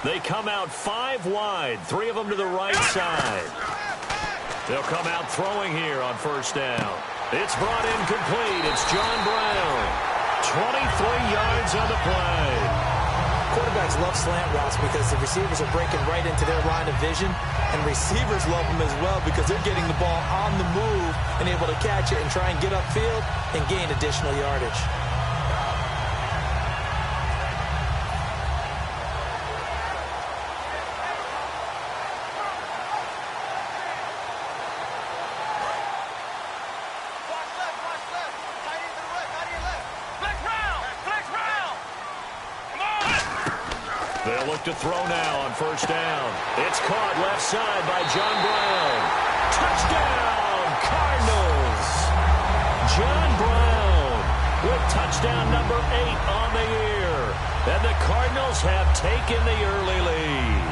They come out 5 wide, 3 of them to the right side. They'll come out throwing here on first down. It's brought in complete. It's John Brown. 23 yards on the play. Quarterbacks love slant routes because the receivers are breaking right into their line of vision, and receivers love them as well because they're getting the ball on the move and able to catch it and try and get upfield and gain additional yardage. They'll look to throw now on first down. It's caught left side by John Brown. Touchdown, Cardinals. John Brown with touchdown number 8 on the year. And the Cardinals have taken the early lead.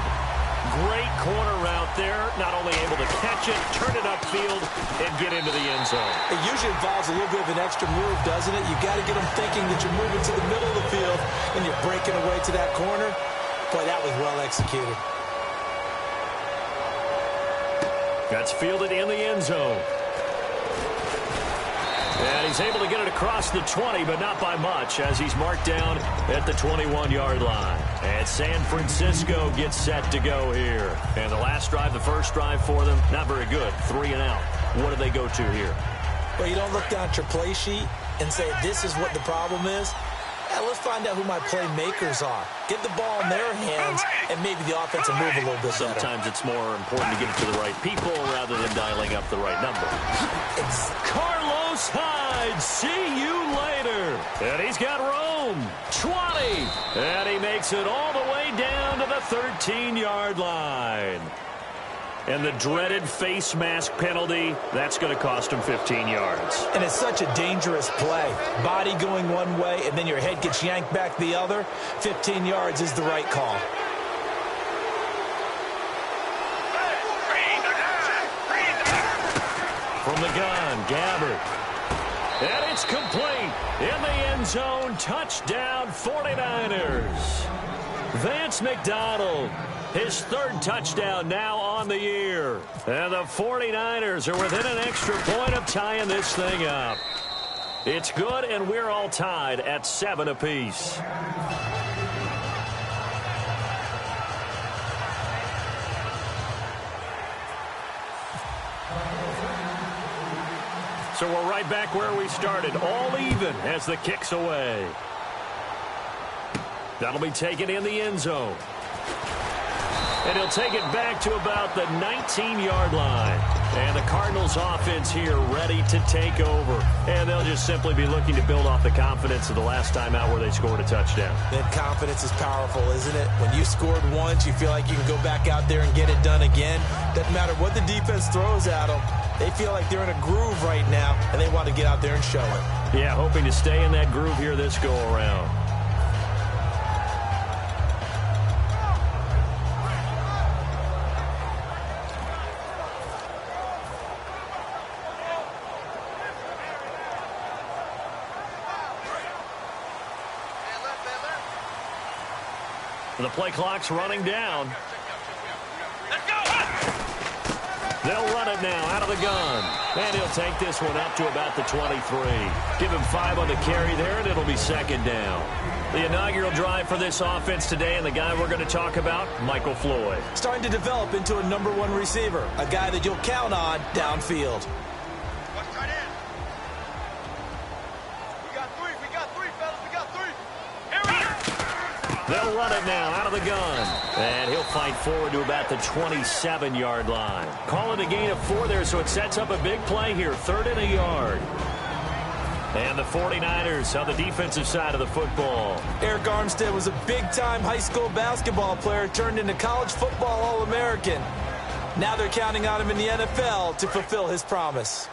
Great corner route there. Not only able to catch it, turn it upfield, and get into the end zone. It usually involves a little bit of an extra move, doesn't it? You've got to get them thinking that you're moving to the middle of the field and you're breaking away to that corner. Boy, that was well executed. That's fielded in the end zone. And he's able to get it across the 20, but not by much, as he's marked down at the 21-yard line. And San Francisco gets set to go here. And the last drive, the first drive for them, not very good. 3 and out. What do they go to here? Well, you don't look down at your play sheet and say, this is what the problem is. Yeah, let's find out who my playmakers are. Get the ball in their hands, and maybe the offense will move a little bit better. Sometimes it's more important to get it to the right people rather than dialing up the right number. It's Carlos Hyde, see you later. And he's got room. 20. And he makes it all the way down to the 13-yard line. And the dreaded face mask penalty, that's going to cost him 15 yards. And it's such a dangerous play. Body going one way, and then your head gets yanked back the other. 15 yards is the right call. From the gun, Gabbard. And it's complete. In the end zone, touchdown 49ers. Vance McDonald. His 3rd touchdown now on the year. And the 49ers are within an extra point of tying this thing up. It's good, and we're all tied at 7 apiece. So we're right back where we started, all even as the kick's away. That'll be taken in the end zone. And he'll take it back to about the 19-yard line. And the Cardinals offense here ready to take over. And they'll just simply be looking to build off the confidence of the last time out where they scored a touchdown. Then confidence is powerful, isn't it? When you scored once, you feel like you can go back out there and get it done again. Doesn't matter what the defense throws at them. They feel like they're in a groove right now, and they want to get out there and show it. Yeah, hoping to stay in that groove here this go-around. The play clock's running down. They'll run it now out of the gun. And he'll take this one up to about the 23. Give him 5 on the carry there, and it'll be 2nd down. The inaugural drive for this offense today, and the guy we're going to talk about, Michael Floyd. Starting to develop into a #1 receiver, a guy that you'll count on downfield. They'll run it now out of the gun. And he'll fight forward to about the 27-yard line. Call it a gain of 4 there, so it sets up a big play here. 3rd and a yard. And the 49ers on the defensive side of the football. Eric Armstead was a big-time high school basketball player turned into college football All-American. Now they're counting on him in the NFL to fulfill his promise.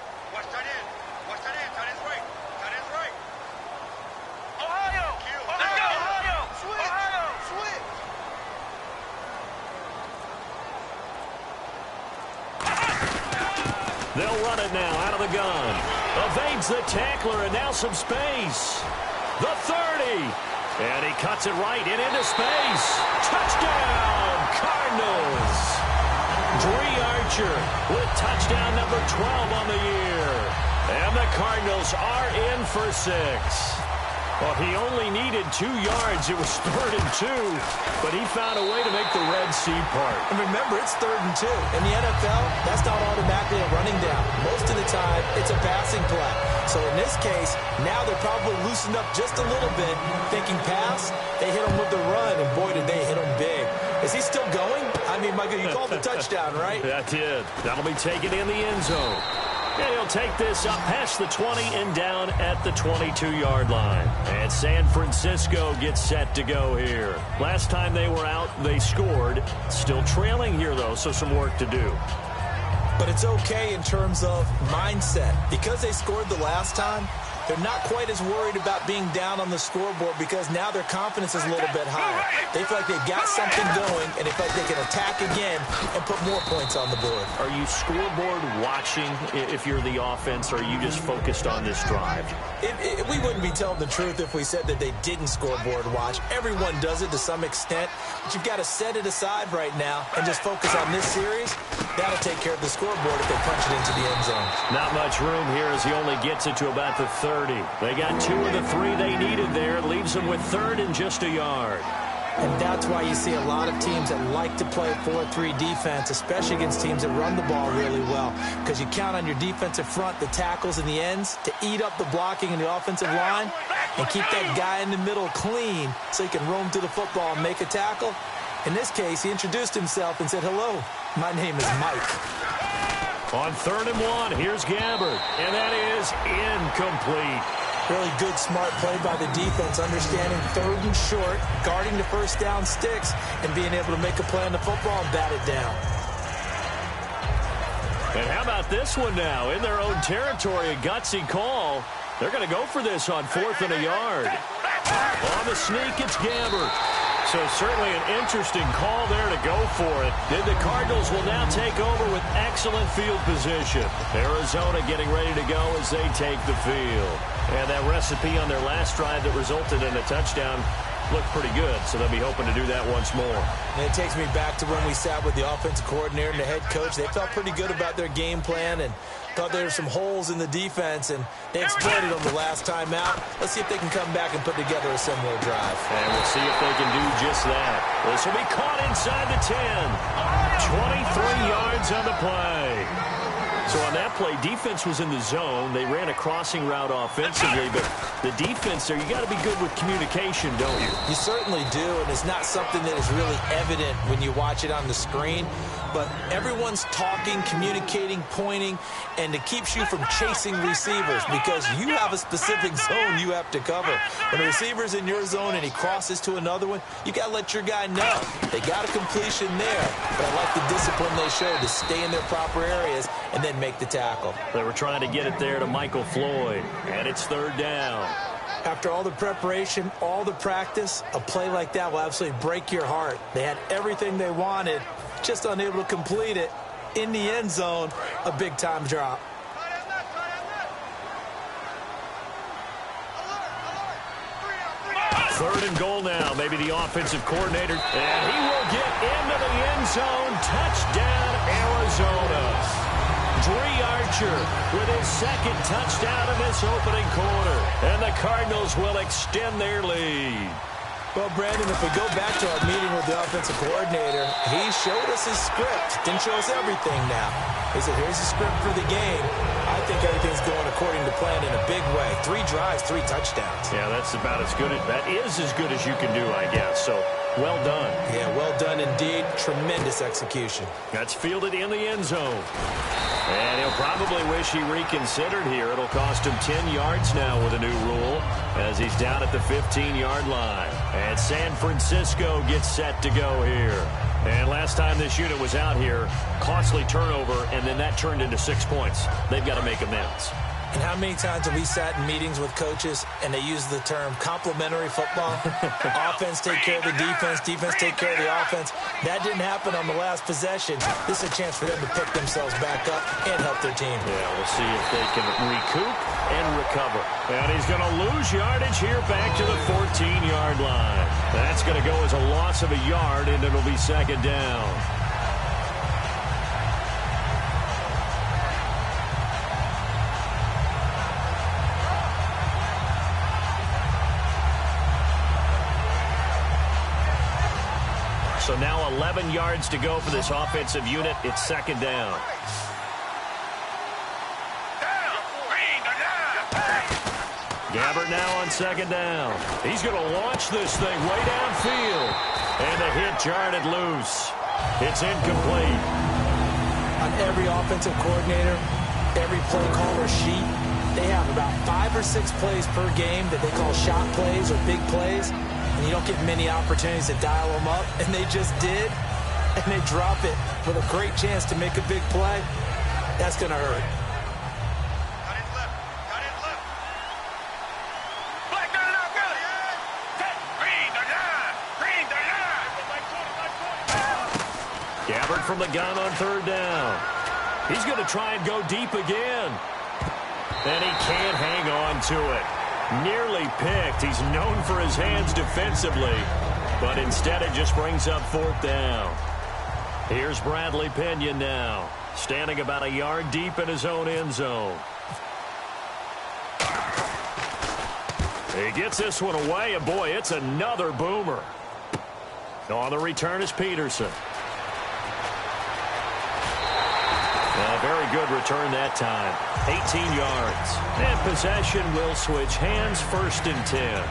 They'll run it now out of the gun. Evades the tackler, and now some space. The 30. And he cuts it right and into space. Touchdown, Cardinals. Dree Archer with touchdown number 12 on the year. And the Cardinals are in for 6. Well, he only needed 2 yards. It was 3rd and 2, but he found a way to make the Red Sea part. And remember, it's 3rd and 2. In the NFL, that's not automatically a running down. Most of the time, it's a passing play. So in this case, now they're probably loosened up just a little bit, thinking pass. They hit him with the run, and boy, did they hit him big. Is he still going? I mean, Michael, you called the touchdown, right? That did. That'll be taken in the end zone. And he'll take this up past the 20 and down at the 22-yard line. And San Francisco gets set to go here. Last time they were out, they scored. Still trailing here, though, so some work to do. But it's okay in terms of mindset. Because they scored the last time, they're not quite as worried about being down on the scoreboard because now their confidence is a little bit higher. They feel like they've got something going, and they feel like they can attack again and put more points on the board. Are you scoreboard watching if you're the offense, or are you just focused on this drive? We wouldn't be telling the truth if we said that they didn't scoreboard watch. Everyone does it to some extent, but you've got to set it aside right now and just focus on this series. That'll take care of the scoreboard if they punch it into the end zone. Not much room here as he only gets it to about the 30. They got 2 of the 3 they needed there. Leaves them with 3rd and just a yard. And that's why you see a lot of teams that like to play 4-3 defense, especially against teams that run the ball really well, because you count on your defensive front, the tackles and the ends, to eat up the blocking in the offensive line and keep that guy in the middle clean so he can roam to the football and make a tackle. In this case, he introduced himself and said, "Hello, my name is Mike." On 3rd and 1, here's Gabbard, and that is incomplete. Really good, smart play by the defense, understanding 3rd and short, guarding the first down sticks, and being able to make a play on the football and bat it down. And how about this one now? In their own territory, a gutsy call. They're going to go for this on 4th and a yard. On the sneak, it's Gabbard. So certainly an interesting call there to go for it. And the Cardinals will now take over with excellent field position. Arizona getting ready to go as they take the field. And that recipe on their last drive that resulted in a touchdown looked pretty good, so they'll be hoping to do that once more. And it takes me back to when we sat with the offensive coordinator and the head coach. They felt pretty good about their game plan and thought there were some holes in the defense, and they exploited them the last time out. Let's see if they can come back and put together a similar drive. And we'll see if they can do just that. This will be caught inside the 10. 23 yards on the play. So on that play, defense was in the zone. They ran a crossing route offensively, but the defense there, you got to be good with communication, don't you? You certainly do, and it's not something that is really evident when you watch it on the screen. But everyone's talking, communicating, pointing, and it keeps you from chasing receivers because you have a specific zone you have to cover. When a receiver's in your zone and he crosses to another one, you got to let your guy know. They got a completion there, but I like the discipline they showed to stay in their proper areas and then make the tackle. They were trying to get it there to Michael Floyd, and it's 3rd down. After all the preparation, all the practice, a play like that will absolutely break your heart. They had everything they wanted, just unable to complete it. In the end zone, a big-time drop. Third and goal now. Maybe the offensive coordinator. And he will get into the end zone. Touchdown, Arizona. Dree Archer with his 2nd touchdown of this opening quarter. And the Cardinals will extend their lead. Well, Brandon, if we go back to our meeting with the offensive coordinator, he showed us his script. Didn't show us everything now. He said, here's the script for the game. I think everything's going according to plan in a big way. 3 drives, 3 touchdowns. Yeah, that's about as good. That is as good as you can do, I guess. So, well done. Yeah, well done indeed. Tremendous execution. That's fielded in the end zone. And he'll probably wish he reconsidered here. It'll cost him 10 yards now with a new rule as he's down at the 15-yard line. And San Francisco gets set to go here. And last time this unit was out here, costly turnover, and then that turned into 6 points. They've got to make amends. And how many times have we sat in meetings with coaches and they use the term complementary football? Offense take care of the defense, defense take care of the offense. That didn't happen on the last possession. This is a chance for them to pick themselves back up and help their team. Yeah, we'll see if they can recoup and recover. And he's going to lose yardage here back to the 14-yard 6-yard line. That's going to go as a loss of a yard, and it'll be second down. So now 11 yards to go for this offensive unit. It's second down. Gabbert now on second down. He's going to launch this thing way downfield. And the hit jarred it loose. It's incomplete. On every offensive coordinator, every play caller sheet, they have about 5 or 6 plays per game that they call shot plays or big plays. And you don't get many opportunities to dial them up. And they just did. And they drop it with a great chance to make a big play. That's going to hurt. Gabbert from the gun on third down. He's going to try and go deep again. And he can't hang on to it. Nearly picked. He's known for his hands defensively. But instead it just brings up fourth down. Here's Bradley Pinion now. Standing about a yard deep in his own end zone. He gets this one away. And boy, it's another boomer. On the return is Peterson. A very good return that time. 18 yards. And possession will switch hands, first and 10.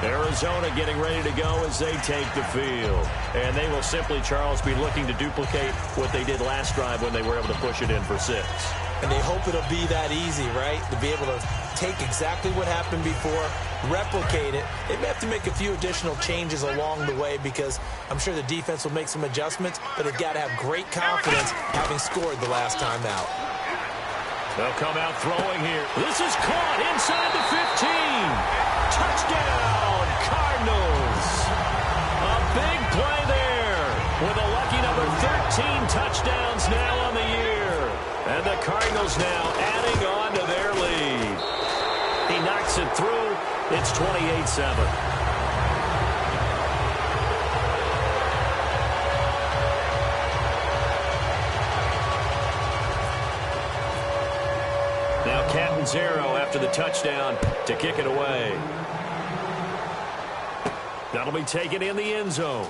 Arizona getting ready to go as they take the field. And they will simply, Charles, be looking to duplicate what they did last drive when they were able to push it in for 6. And they hope it'll be that easy, right? To be able to take exactly what happened before, replicate it. They may have to make a few additional changes along the way because I'm sure the defense will make some adjustments, but they've got to have great confidence having scored the last time out. They'll come out throwing here. This is caught inside the 15. Touchdown, Cardinals. A big play there with a lucky number 13 touchdowns now on the year. And the Cardinals now adding on to their lead. He knocks it through. It's 28-7. Now Catanzaro after the touchdown to kick it away. That'll be taken in the end zone.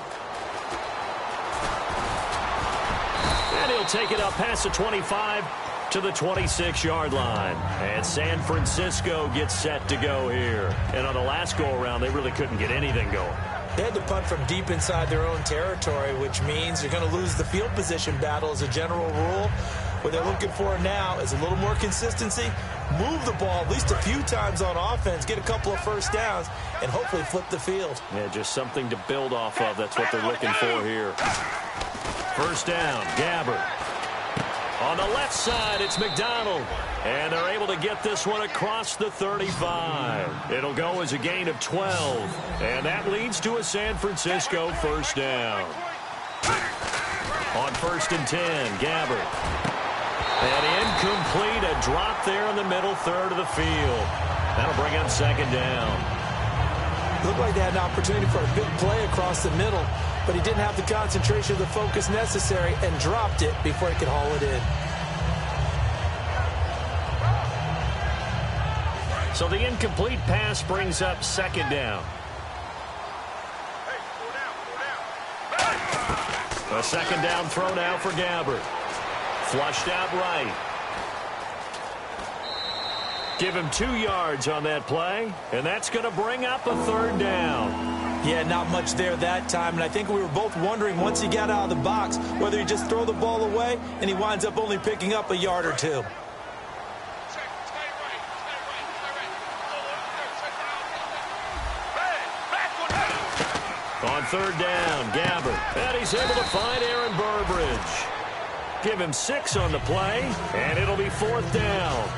And he'll take it up past the 25 to the 26-yard line. And San Francisco gets set to go here. And on the last go-around, they really couldn't get anything going. They had to punt from deep inside their own territory, which means you're going to lose the field position battle as a general rule. What they're looking for now is a little more consistency, move the ball at least a few times on offense, get a couple of first downs, and hopefully flip the field. Yeah, just something to build off of. That's what they're looking for here. First down, Gabbert. On the left side, it's McDonald. And they're able to get this one across the 35. It'll go as a gain of 12. And that leads to a San Francisco first down. On first and 10, Gabbert. And incomplete, a drop there in the middle third of the field. That'll bring up second down. Looked like they had an opportunity for a big play across the middle, but he didn't have the concentration or the focus necessary and dropped it before he could haul it in. So the incomplete pass brings up second down. A second down throw now for Gabbert. Flushed out right. Give him 2 yards on that play, and that's going to bring up a third down. Yeah, not much there that time, and I think we were both wondering once he got out of the box whether he just throw the ball away, and he winds up only picking up a yard or 2. On third down, Gabbert, and he's able to find Aaron Burbridge. Give him 6 on the play, and it'll be fourth down.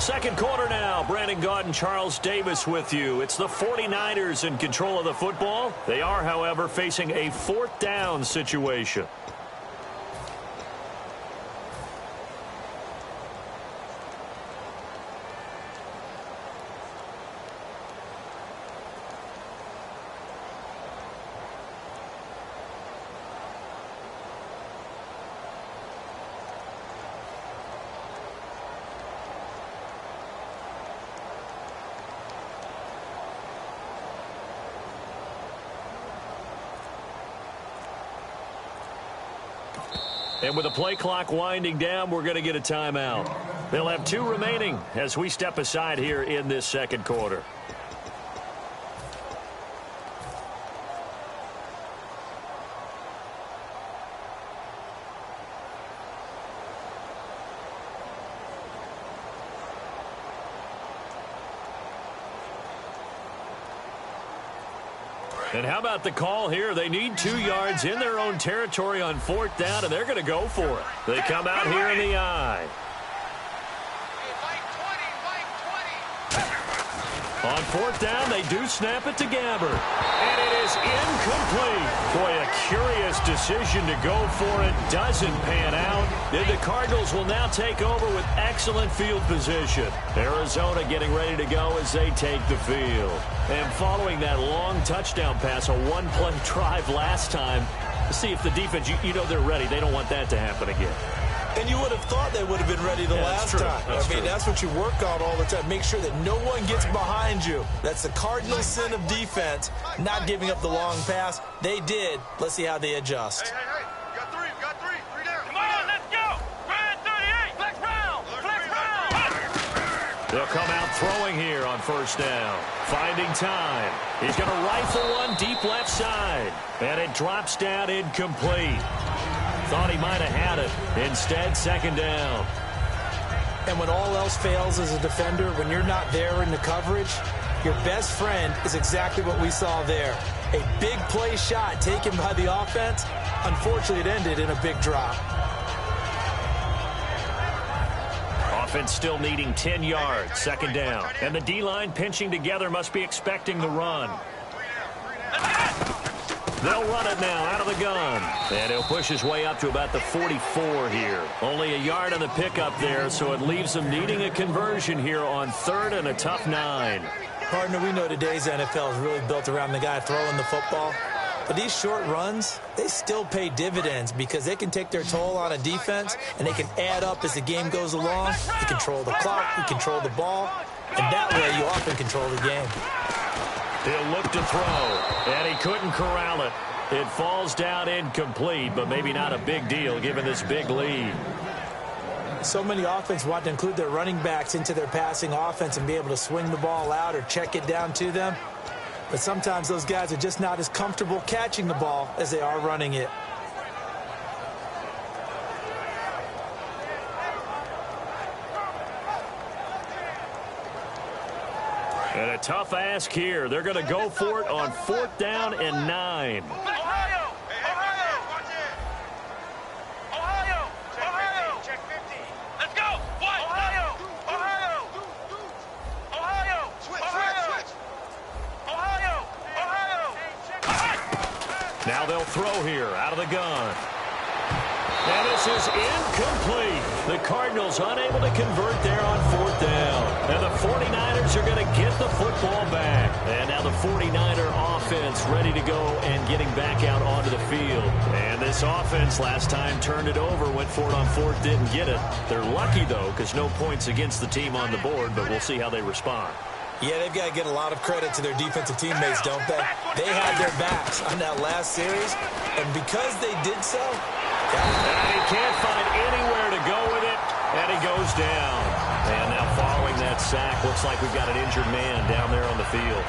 Second quarter now. Brandon Gaudin, Charles Davis with you. It's the 49ers in control of the football. They are, however, facing a fourth down situation. And with the play clock winding down, we're going to get a timeout. They'll have 2 remaining as we step aside here in this second quarter. And how about the call here? They need 2 yards in their own territory on fourth down, and they're going to go for it. They come out here in the eye. On fourth down, they do snap it to Gabbert. And it is incomplete. Boy, a curious decision to go for it. Doesn't pan out. Then the Cardinals will now take over with excellent field position. Arizona getting ready to go as they take the field. And following that long touchdown pass, a one-play drive last time, to see if the defense, you know they're ready. They don't want that to happen again. And you would have thought they would have been ready the last time. That's what you work on all the time. Make sure that no one gets behind you. That's the cardinal sin of defense, not giving up the long pass. They did. Let's see how they adjust. Hey. Got three. Three down. Come on, let's go. Red 38. Flex round. They'll come out throwing here on first down. Finding time. He's going to rifle one deep left side. And it drops down incomplete. Thought he might have had it. Instead, second down. And when all else fails as a defender, when you're not there in the coverage, your best friend is exactly what we saw there. A big play shot taken by the offense. Unfortunately, it ended in a big drop. Offense still needing 10 yards. Second down. And the D-line pinching together must be expecting the run. They'll run it now out of the gun. And he'll push his way up to about the 44 here. Only a yard on the pickup there, so it leaves them needing a conversion here on third and a tough 9. Partner, we know today's NFL is really built around the guy throwing the football. But these short runs, they still pay dividends because they can take their toll on a defense and they can add up as the game goes along. You control the clock, you control the ball, and that way you often control the game. He'll look to throw, and he couldn't corral it. It falls down incomplete, but maybe not a big deal given this big lead. So many offenses want to include their running backs into their passing offense and be able to swing the ball out or check it down to them. But sometimes those guys are just not as comfortable catching the ball as they are running it. And a tough ask here. They're going to go for it on fourth down and 9. Ohio! Check 50. Let's go! What? Ohio! Switch! Ohio! Now they'll throw here out of the gun. And this is incomplete. The Cardinals unable to convert there on fourth down. And the 49ers are going to get the football back. And now the 49er offense ready to go and getting back out onto the field. And this offense last time turned it over, went for it on fourth, didn't get it. They're lucky, though, because no points against the team on the board, but we'll see how they respond. Yeah, they've got to get a lot of credit to their defensive teammates, don't they? They had their backs on that last series, and because they did so... And he can't find anywhere to go with it, and he goes down. And now following that sack, looks like we've got an injured man down there on the field.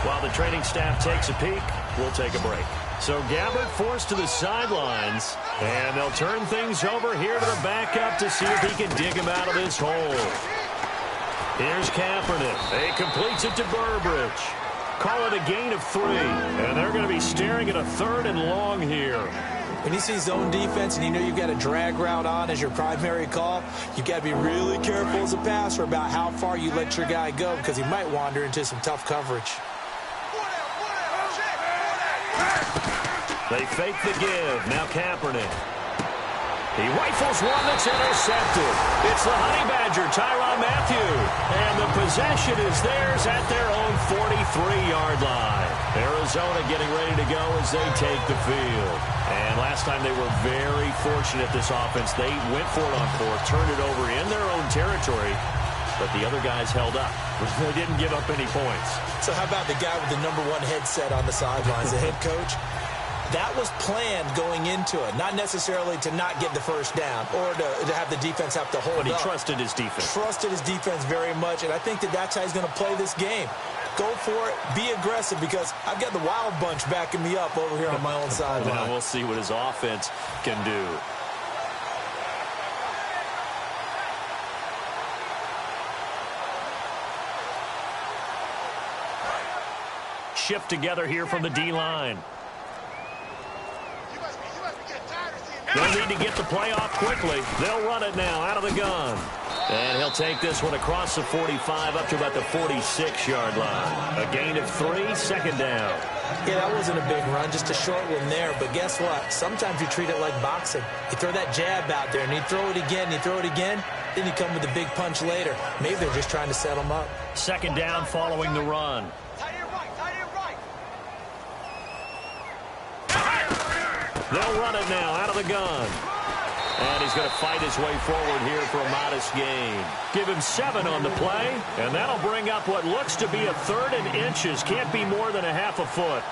While the training staff takes a peek, we'll take a break. So Gabbert forced to the sidelines, and they'll turn things over here to the backup to see if he can dig him out of this hole. Here's Kaepernick. He completes it to Burbridge. Call it a gain of 3, and they're going to be staring at a third and long here. When you see zone defense and you know you've got a drag route on as your primary call, you've got to be really careful as a passer about how far you let your guy go because he might wander into some tough coverage. They fake the give. Now Kaepernick. He rifles one that's intercepted. It's the Honey Badger, Tyrann Mathieu. And the possession is theirs at their own 43-yard line. Arizona getting ready to go as they take the field. And last time they were very fortunate, this offense. They went for it on fourth, turned it over in their own territory, but the other guys held up. They didn't give up any points. So how about the guy with the #1 headset on the sidelines, the head coach? That was planned going into it, not necessarily to not get the first down or to have the defense have to hold up. But he trusted his defense. Trusted his defense very much, and I think that's how he's going to play this game. Go for it, be aggressive, because I've got the Wild Bunch backing me up over here on my own sideline. Now we'll see what his offense can do. Shift together here from the D-line. They'll need to get the play off quickly. They'll run it now out of the gun. And he'll take this one across the 45 up to about the 46-yard line. A gain of 3, second down. Yeah, that wasn't a big run, just a short one there. But guess what? Sometimes you treat it like boxing. You throw that jab out there, and you throw it again, you throw it again, then you come with a big punch later. Maybe they're just trying to set them up. Second down following the run. They'll run it now out of the gun. And he's going to fight his way forward here for a modest gain. Give him 7 on the play, and that'll bring up what looks to be a 3rd and inches. Can't be more than a half a foot.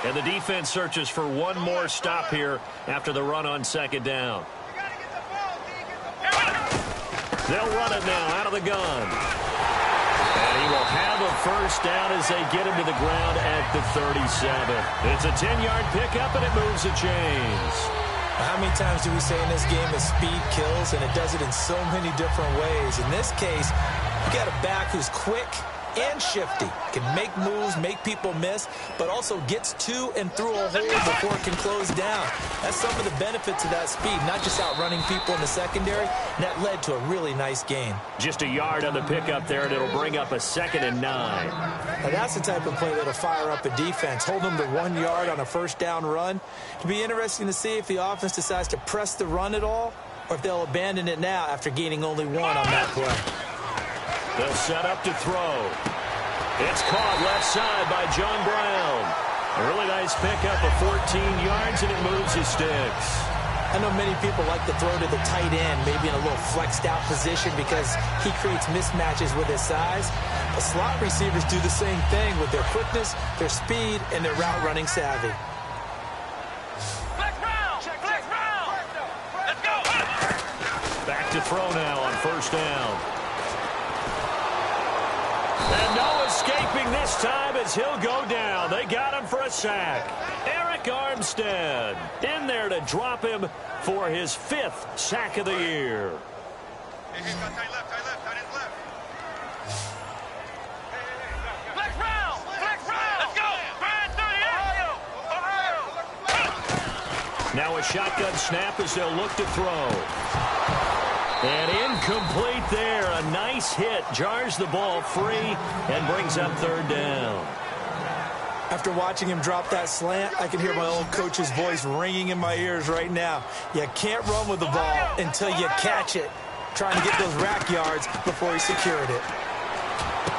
And the defense searches for one more stop here after the run on second down. They'll run it now out of the gun. And he will have a first down as they get him to the ground at the 37. It's a 10-yard pickup, and it moves the chains. How many times do we say in this game that speed kills, and it does it in so many different ways? In this case, you got a back who's quick and shifty, can make moves, make people miss, but also gets to and through a hole before it can close down. That's some of the benefits of that speed, not just outrunning people in the secondary, and that led to a really nice gain. Just a yard on the pickup there, and it'll bring up a 2nd and 9. Now that's the type of play that'll fire up a defense, hold them to 1 yard on a first down run. It'll be interesting to see if the offense decides to press the run at all, or if they'll abandon it now after gaining only 1 on that play. They'll set up to throw. It's caught left side by John Brown. A really nice pickup of 14 yards, and it moves his sticks. I know many people like to throw to the tight end, maybe in a little flexed out position because he creates mismatches with his size. But slot receivers do the same thing with their quickness, their speed, and their route running savvy. Let's go. Back to throw now on first down. And no escaping this time as he'll go down. They got him for a sack. Eric Armstead in there to drop him for his 5th sack of the year. Hey, tight left, tight end left. Flex round. Let's go. Brand 38. Ohio. Now a shotgun snap as they'll look to throw. And incomplete there. A nice hit. Jars the ball free and brings up 3rd down. After watching him drop that slant, I can hear my old coach's voice ringing in my ears right now. You can't run with the ball until you catch it. Trying to get those rack yards before he secured it.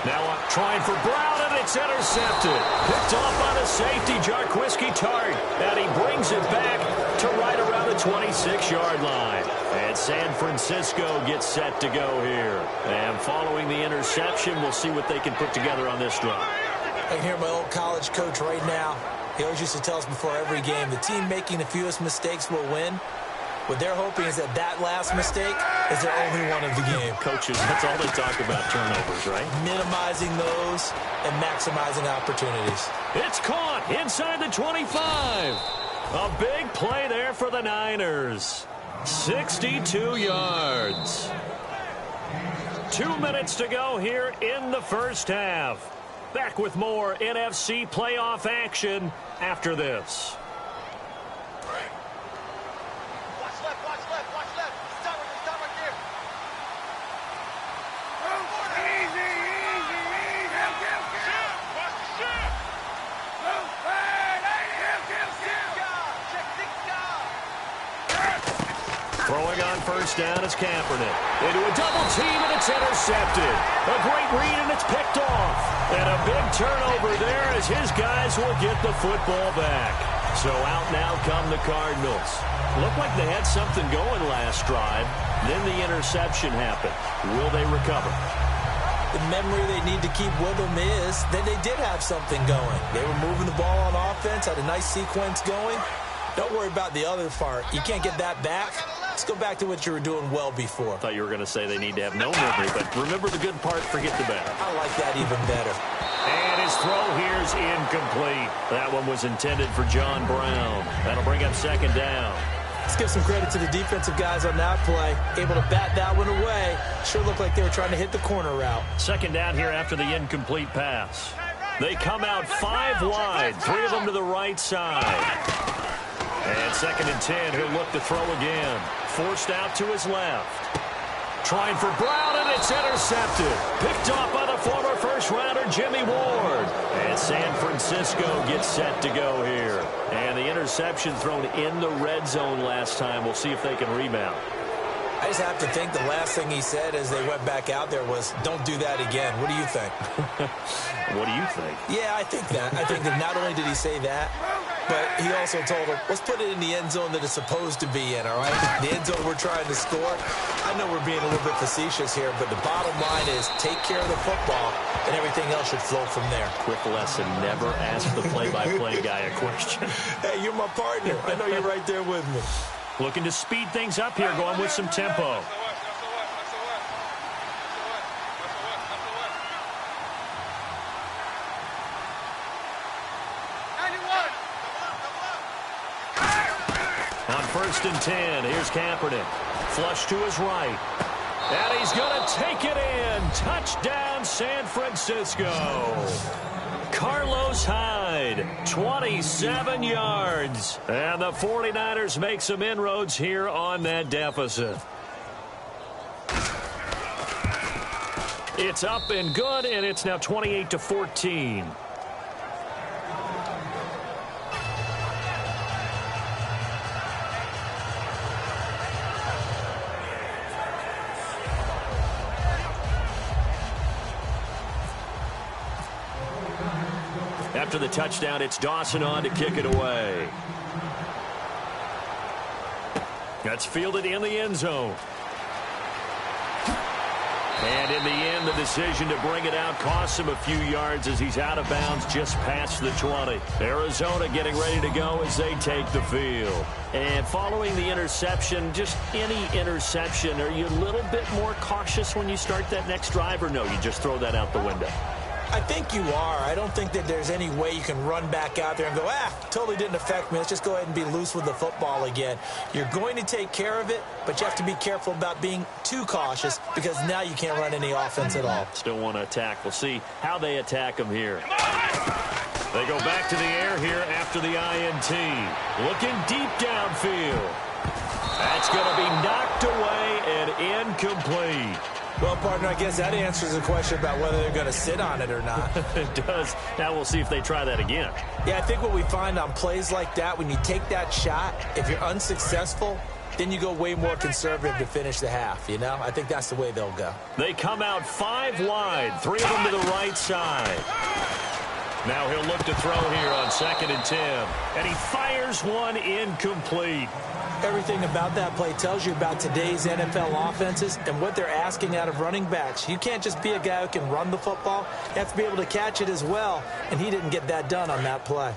Now trying for Brown, and it's intercepted. Picked off by the safety, Jarquiski Tart. And he brings it back to right around the 26-yard line. And San Francisco gets set to go here. And following the interception, we'll see what they can put together on this drive. I can hear my old college coach right now. He always used to tell us before every game, the team making the fewest mistakes will win. What they're hoping is that last mistake is their only one of the game. Coaches, that's all they talk about, turnovers, right? Minimizing those and maximizing opportunities. It's caught inside the 25. A big play there for the Niners. 62 yards. 2 minutes to go here in the first half. Back with more NFC playoff action after this. Throwing on first down is Kaepernick. Into a double team, and it's intercepted. A great read, and it's picked off. And a big turnover there as his guys will get the football back. So out now come the Cardinals. Looked like they had something going last drive. Then the interception happened. Will they recover? The memory they need to keep with them is that they did have something going. They were moving the ball on offense, had a nice sequence going. Don't worry about the other part. You can't get that back. Let's go back to what you were doing well before. I thought you were going to say they need to have no memory, but remember the good part, forget the bad. I like that even better. And his throw here's incomplete. That one was intended for John Brown. That'll bring up second down. Let's give some credit to the defensive guys on that play. Able to bat that one away. Sure looked like they were trying to hit the corner route. Second down here after the incomplete pass. They come out 5 wide, 3 of them to the right side. And second and 10, he'll look to throw again. Forced out to his left. Trying for Brown, and it's intercepted. Picked off by the former first-rounder Jimmy Ward. And San Francisco gets set to go here. And the interception thrown in the red zone last time. We'll see if they can rebound. I just have to think the last thing he said as they went back out there was, don't do that again. What do you think? What do you think? Yeah, I think that. I think that not only did he say that, but he also told them, let's put it in the end zone that it's supposed to be in, all right? The end zone we're trying to score. I know we're being a little bit facetious here, but the bottom line is take care of the football, and everything else should flow from there. Quick lesson, never ask the play-by-play guy a question. Hey, you're my partner. I know you're right there with me. Looking to speed things up here, going with some tempo. On first and 10, here's Kaepernick. Flush to his right. And he's going to take it in. Touchdown, San Francisco. Carlos Hyde, 27 yards. And the 49ers make some inroads here on that deficit. It's up and good, and it's now 28-14. After the touchdown, it's Dawson on to kick it away. That's fielded in the end zone. And in the end, the decision to bring it out costs him a few yards as he's out of bounds just past the 20. Arizona getting ready to go as they take the field. And following the interception, just any interception, are you a little bit more cautious when you start that next drive, or no, you just throw that out the window? I think you are. I don't think that there's any way you can run back out there and go, totally didn't affect me. Let's just go ahead and be loose with the football again. You're going to take care of it, but you have to be careful about being too cautious because now you can't run any offense at all. Still want to attack. We'll see how they attack them here. They go back to the air here after the INT. Looking deep downfield. That's going to be knocked away and incomplete. Well, partner, I guess that answers the question about whether they're going to sit on it or not. It does. Now we'll see if they try that again. Yeah, I think what we find on plays like that, when you take that shot, if you're unsuccessful, then you go way more conservative to finish the half, you know? I think that's the way they'll go. They come out 5 wide, 3 of them to the right side. Now he'll look to throw here on second and 10. And he fires one incomplete. Everything about that play tells you about today's NFL offenses and what they're asking out of running backs. You can't just be a guy who can run the football. You have to be able to catch it as well, and he didn't get that done on that play.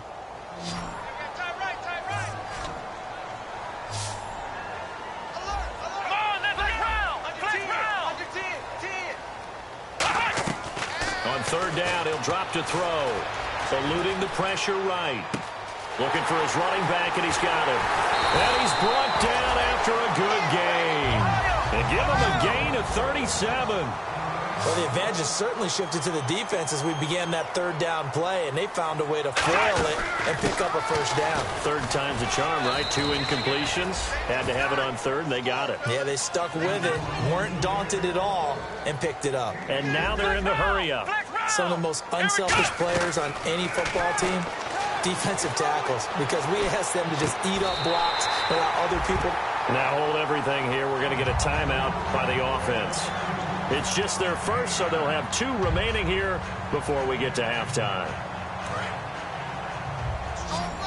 On third down, he'll drop to throw. Eluding the pressure right. Looking for his running back, and he's got him. And he's brought down after a good gain. And give him a gain of 37. Well, the advantage has certainly shifted to the defense as we began that third down play, and they found a way to foil it and pick up a first down. Third time's a charm, right? 2 incompletions. Had to have it on third, and they got it. Yeah, they stuck with it, weren't daunted at all, and picked it up. And now they're in the hurry-up. Some of the most unselfish players on any football team, defensive tackles, because we ask them to just eat up blocks and allow other people. Now hold everything here. We're going to get a timeout by the offense. It's just their first, so they'll have 2 remaining here before we get to halftime.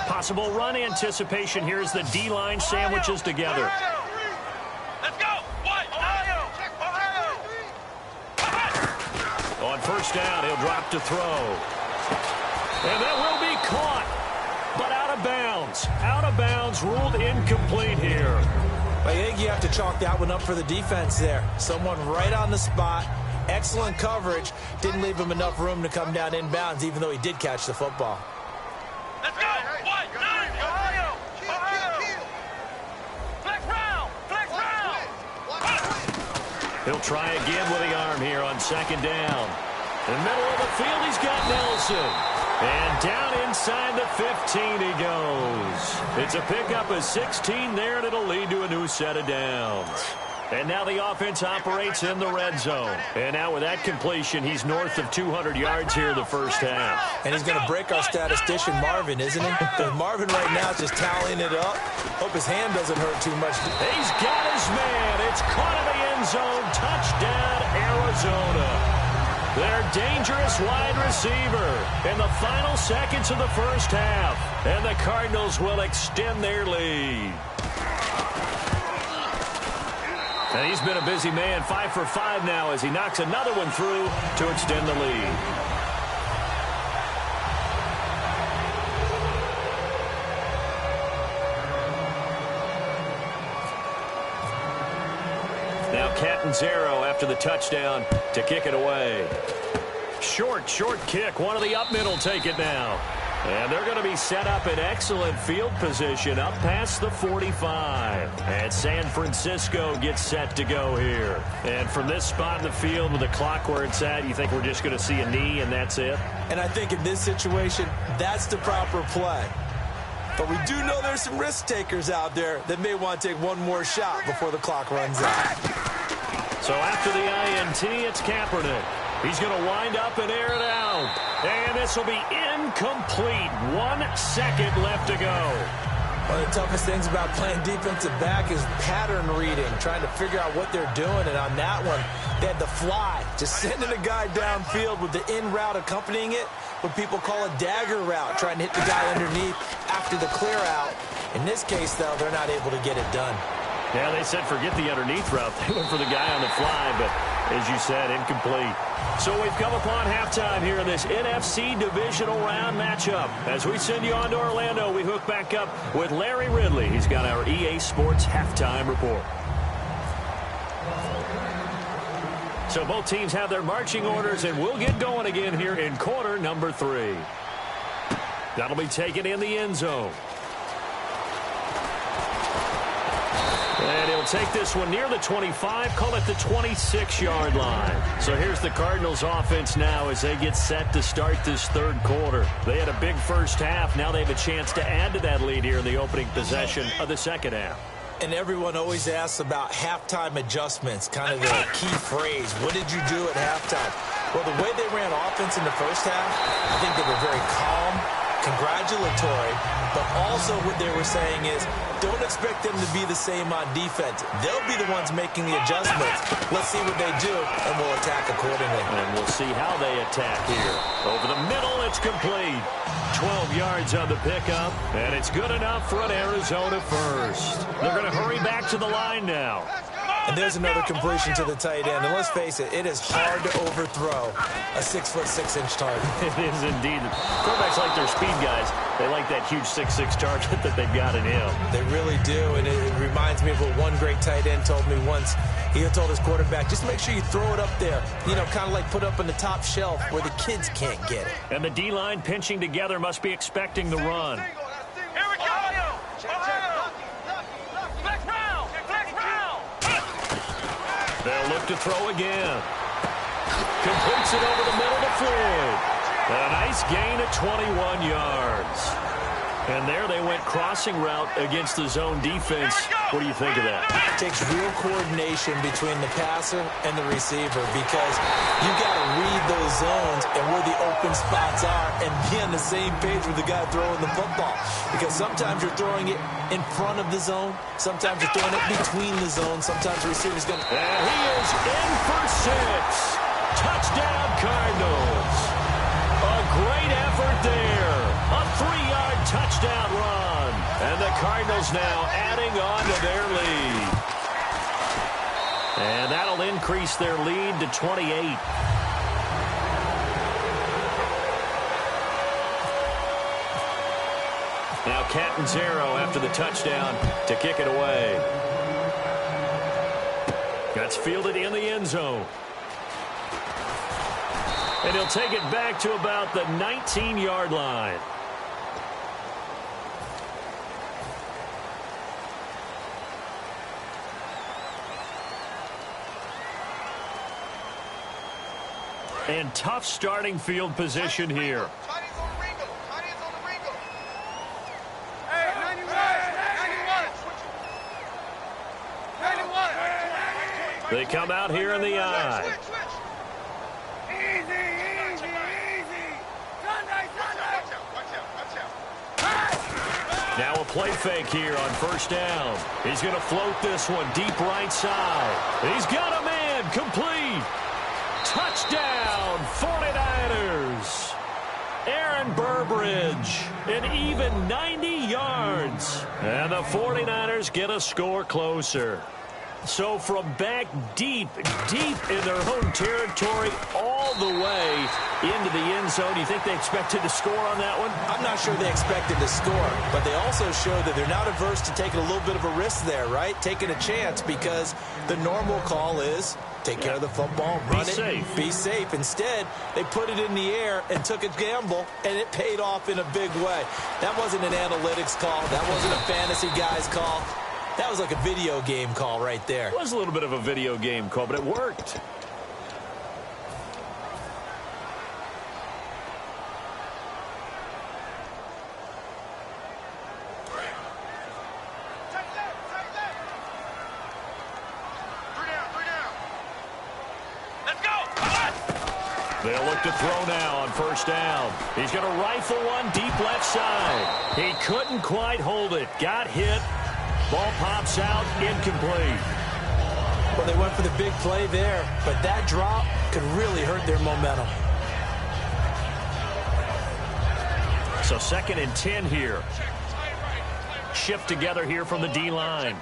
Possible run anticipation here as the D-line sandwiches together. Let's go! What? Ohio! On first down, he'll drop to throw. And that will be caught, but out of bounds. Out of bounds, ruled incomplete here. I think you have to chalk that one up for the defense there. Someone right on the spot. Excellent coverage. Didn't leave him enough room to come down inbounds, even though he did catch the football. Let's go! What? Ohio! Ohio! Flex round! Flex round! He'll try again with the arm here on second down. In the middle of the field, he's got Nelson. And down inside the 15 he goes. It's a pickup of 16 there, and it'll lead to a new set of downs. And now the offense operates in the red zone. And now with that completion, he's north of 200 yards here the first half. And he's going to break our statistician Marvin, isn't he? Because Marvin right now is just tallying it up. Hope his hand doesn't hurt too much. He's got his man. It's caught in the end zone. Touchdown, Arizona. Their dangerous wide receiver in the final seconds of the first half. And the Cardinals will extend their lead. And he's been a busy man, 5 for 5 now as he knocks another one through to extend the lead. Now Catanzaro after the touchdown to kick it away. Short kick. One of the up middle take it now. And they're going to be set up in excellent field position up past the 45. And San Francisco gets set to go here. And from this spot in the field with the clock where it's at, you think we're just going to see a knee and that's it? And I think in this situation, that's the proper play. But we do know there's some risk takers out there that may want to take one more shot before the clock runs out. So after the INT, it's Kaepernick. He's going to wind up and air it out. And this will be incomplete. 1 second left to go. One of the toughest things about playing defensive back is pattern reading, trying to figure out what they're doing. And on that one, they had the fly, just sending a guy downfield with the in route accompanying it, what people call a dagger route, trying to hit the guy underneath after the clear out. In this case, though, they're not able to get it done. Yeah, they said forget the underneath route. They went for the guy on the fly, but as you said, incomplete. So we've come upon halftime here in this NFC divisional round matchup. As we send you on to Orlando, we hook back up with Larry Ridley. He's got our EA Sports halftime report. So both teams have their marching orders, and we'll get going again here in quarter number 3. That'll be taken in the end zone. And he'll take this one near the 25, call it the 26-yard line. So here's the Cardinals offense now as they get set to start this third quarter. They had a big first half. Now they have a chance to add to that lead here in the opening possession of the second half. And everyone always asks about halftime adjustments, kind of the key phrase. What did you do at halftime? Well, the way they ran offense in the first half, I think they were very calm, congratulatory, but also what they were saying is don't expect them to be the same on defense. They'll be the ones making the adjustments. Let's see what they do, and we'll attack accordingly. And we'll see how they attack here. Over the middle, it's complete. 12 yards on the pickup, and it's good enough for an Arizona first. They're going to hurry back to the line now. And there's another completion to the tight end. And let's face it is hard to overthrow a 6'6" target. It is indeed. Quarterbacks like their speed guys. They like that huge 6'6" target that they've got in him. They really do, and it reminds me of what one great tight end told me once. He told his quarterback, just make sure you throw it up there. You know, kind of like put up on the top shelf where the kids can't get it. And the D-line pinching together must be expecting the run. to throw again. Completes it over the middle to Floyd. And a nice gain of 21 yards. And there they went crossing route against the zone defense. What do you think of that? It takes real coordination between the passer and the receiver because you got to read those zones and where the open spots are and be on the same page with the guy throwing the football. Because sometimes you're throwing it in front of the zone. Sometimes you're throwing it between the zones. Sometimes the receiver's going to... And he is in for 6. Touchdown, Cardinals. A great effort there. A 3-yard touchdown run. And the Cardinals now adding on to their lead. And that'll increase their lead to 28. Now Catanzaro after the touchdown to kick it away. That's fielded in the end zone. And he'll take it back to about the 19-yard line. And tough starting field position here. They come out here in the eye. Now a play fake here on first down. He's going to float this one deep right side. He's got a man complete. Touchdown, 49ers. Aaron Burbridge, an even 90 yards. And the 49ers get a score closer. So from back deep in their own territory, all the way into the end zone, do you think they expected to score on that one? I'm not sure they expected to score, but they also showed that they're not averse to taking a little bit of a risk there, right? Taking a chance because the normal call is take care of the football, run it, be safe. Instead, they put it in the air and took a gamble, and it paid off in a big way. That wasn't an analytics call. That wasn't a fantasy guy's call. That was like a video game call right there. It was a little bit of a video game call, but it worked. They'll look to throw now on first down. He's going to rifle one deep left side. He couldn't quite hold it. Got hit. Ball pops out, incomplete. Well, they went for the big play there, but that drop could really hurt their momentum. So 2nd and 10 here. Shift together here from the D-line.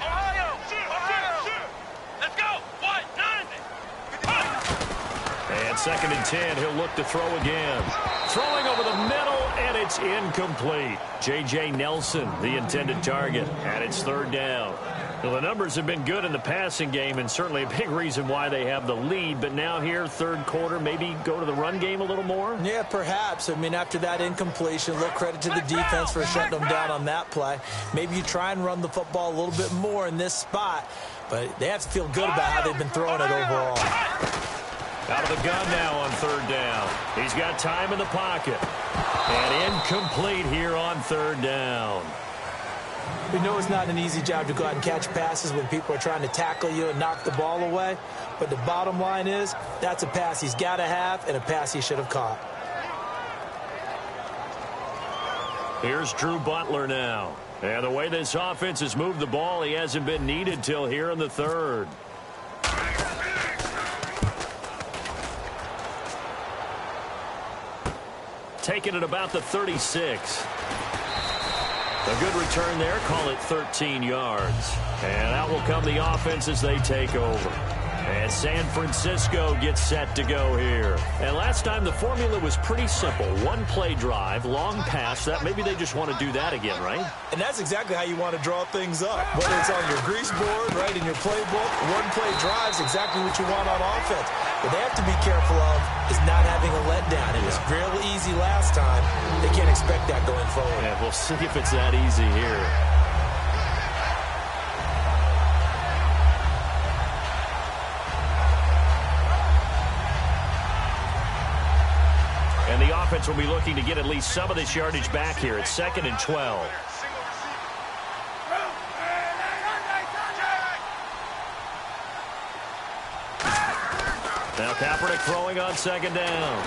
Let's go. 1-9. And 2nd and 10, he'll look to throw again. Throwing over the middle, and it's incomplete. J.J. Nelson, the intended target, and it's 3rd down. Well, the numbers have been good in the passing game, and certainly a big reason why they have the lead. But now here, 3rd quarter, maybe go to the run game a little more? Yeah, perhaps. I mean, after that incompletion, a little credit to the defense for shutting them down on that play. Maybe you try and run the football a little bit more in this spot, but they have to feel good about how they've been throwing it overall. Out of the gun now on 3rd down. He's got time in the pocket. And incomplete here on 3rd down. We know it's not an easy job to go out and catch passes when people are trying to tackle you and knock the ball away. But the bottom line is, that's a pass he's got to have and a pass he should have caught. Here's Drew Butler now. And the way this offense has moved the ball, he hasn't been needed till here in the 3rd. Taking it about the 36. A good return there. Call it 13 yards. And out will come the offense as they take over. And San Francisco gets set to go here. And last time the formula was pretty simple. One play drive, long pass. That maybe they just want to do that again, right? And that's exactly how you want to draw things up. Whether it's on your grease board, right, in your playbook, one play drive is exactly what you want on offense. What they have to be careful of is not having a letdown. It was fairly easy last time. They can't expect that going forward. Yeah, we'll see if it's that easy here. offense will be looking to get at least some of this yardage back here. It's 2nd and 12. Now Kaepernick throwing on 2nd down.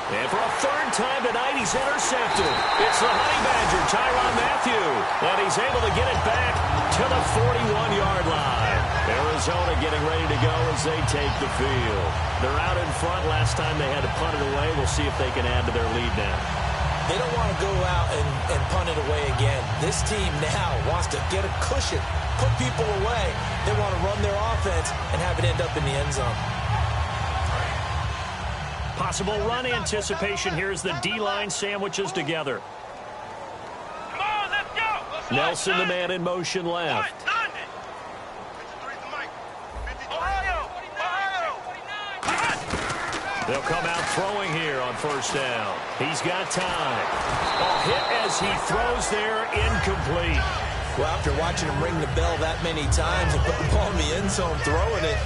And for a 3rd time tonight, he's intercepted. It's the Honey Badger, Tyrann Mathieu. And he's able to get it back to the 41-yard line. Arizona getting ready to go as they take the field. They're out in front. Last time they had to punt it away. We'll see if they can add to their lead now. They don't want to go out and punt it away again. This team now wants to get a cushion, put people away. They want to run their offense and have it end up in the end zone. Possible run anticipation. Here's the D-line sandwiches together. Come on, let's go. Nelson, the man in motion left. They'll come out throwing here on 1st down. He's got time. A hit as he throws there, incomplete. Well, after watching him ring the bell that many times and put the ball in the end zone throwing it,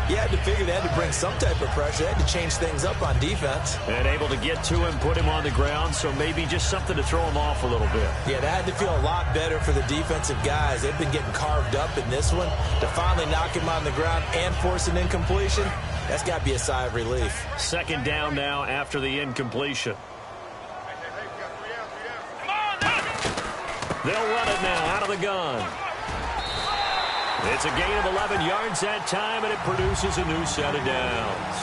you had to figure they had to bring some type of pressure. They had to change things up on defense. And able to get to him, put him on the ground, so maybe just something to throw him off a little bit. Yeah, that had to feel a lot better for the defensive guys. They've been getting carved up in this one. To finally knock him on the ground and force an incompletion, that's got to be a sigh of relief. 2nd down now after the incompletion. They'll run it now out of the gun. It's a gain of 11 yards that time, and it produces a new set of downs.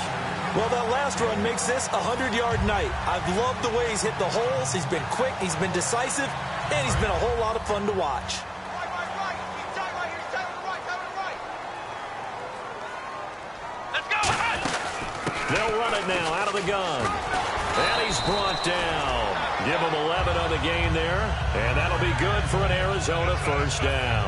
Well, that last run makes this a 100-yard night. I've loved the way he's hit the holes. He's been quick, he's been decisive, and he's been a whole lot of fun to watch. Let's go. They'll run it now out of the gun. And he's brought down. Give him 11 on the game there, and that'll be good for an Arizona 1st down.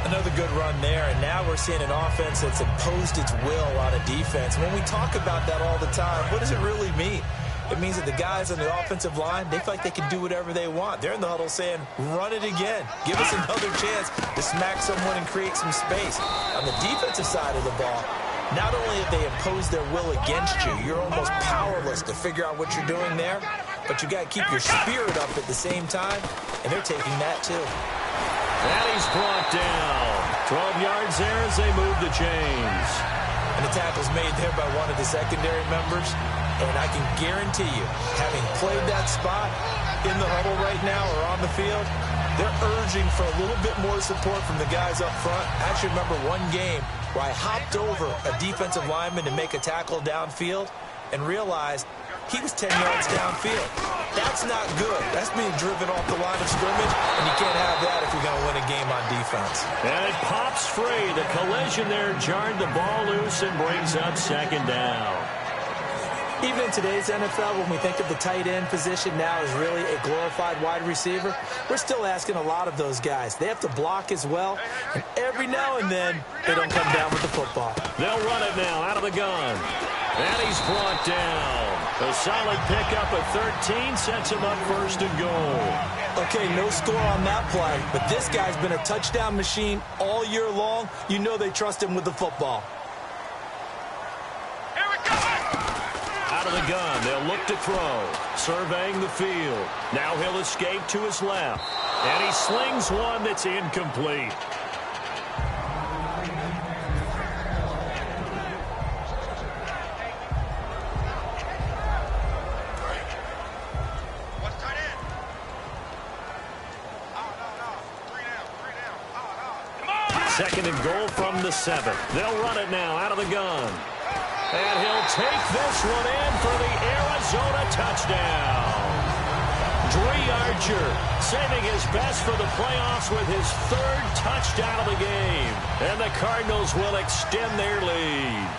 Another good run there, and now we're seeing an offense that's imposed its will on a defense. When we talk about that all the time, what does it really mean? It means that the guys on the offensive line, they feel like they can do whatever they want. They're in the huddle saying, run it again. Give us another chance to smack someone and create some space. On the defensive side of the ball, not only have they imposed their will against you, you're almost powerless to figure out what you're doing there, but you got to keep your spirit up at the same time, and they're taking that too. And he's brought down. 12 yards there as they move the chains. And the tackle's made there by one of the secondary members. And I can guarantee you, having played that spot in the huddle right now or on the field, they're urging for a little bit more support from the guys up front. I actually remember one game where I hopped over a defensive lineman to make a tackle downfield and realized he was 10 yards downfield. That's not good. That's being driven off the line of scrimmage, and you can't have that if you're going to win a game on defense. And it pops free. The collision there jarred the ball loose and brings up 2nd down. Even in today's NFL, when we think of the tight end position now as really a glorified wide receiver, we're still asking a lot of those guys. They have to block as well, and every now and then, they don't come down with the football. They'll run it now out of the gun. And he's brought down. A solid pickup of 13 sets him up 1st and goal. Okay, no score on that play, but this guy's been a touchdown machine all year long. You know they trust him with the football. Here we go. Out of the gun, they'll look to throw. Surveying the field. Now he'll escape to his left. And he slings one that's incomplete. Second and goal from the 7. They'll run it now out of the gun. And he'll take this one in for the Arizona touchdown. Dree Archer saving his best for the playoffs with his 3rd touchdown of the game. And the Cardinals will extend their lead.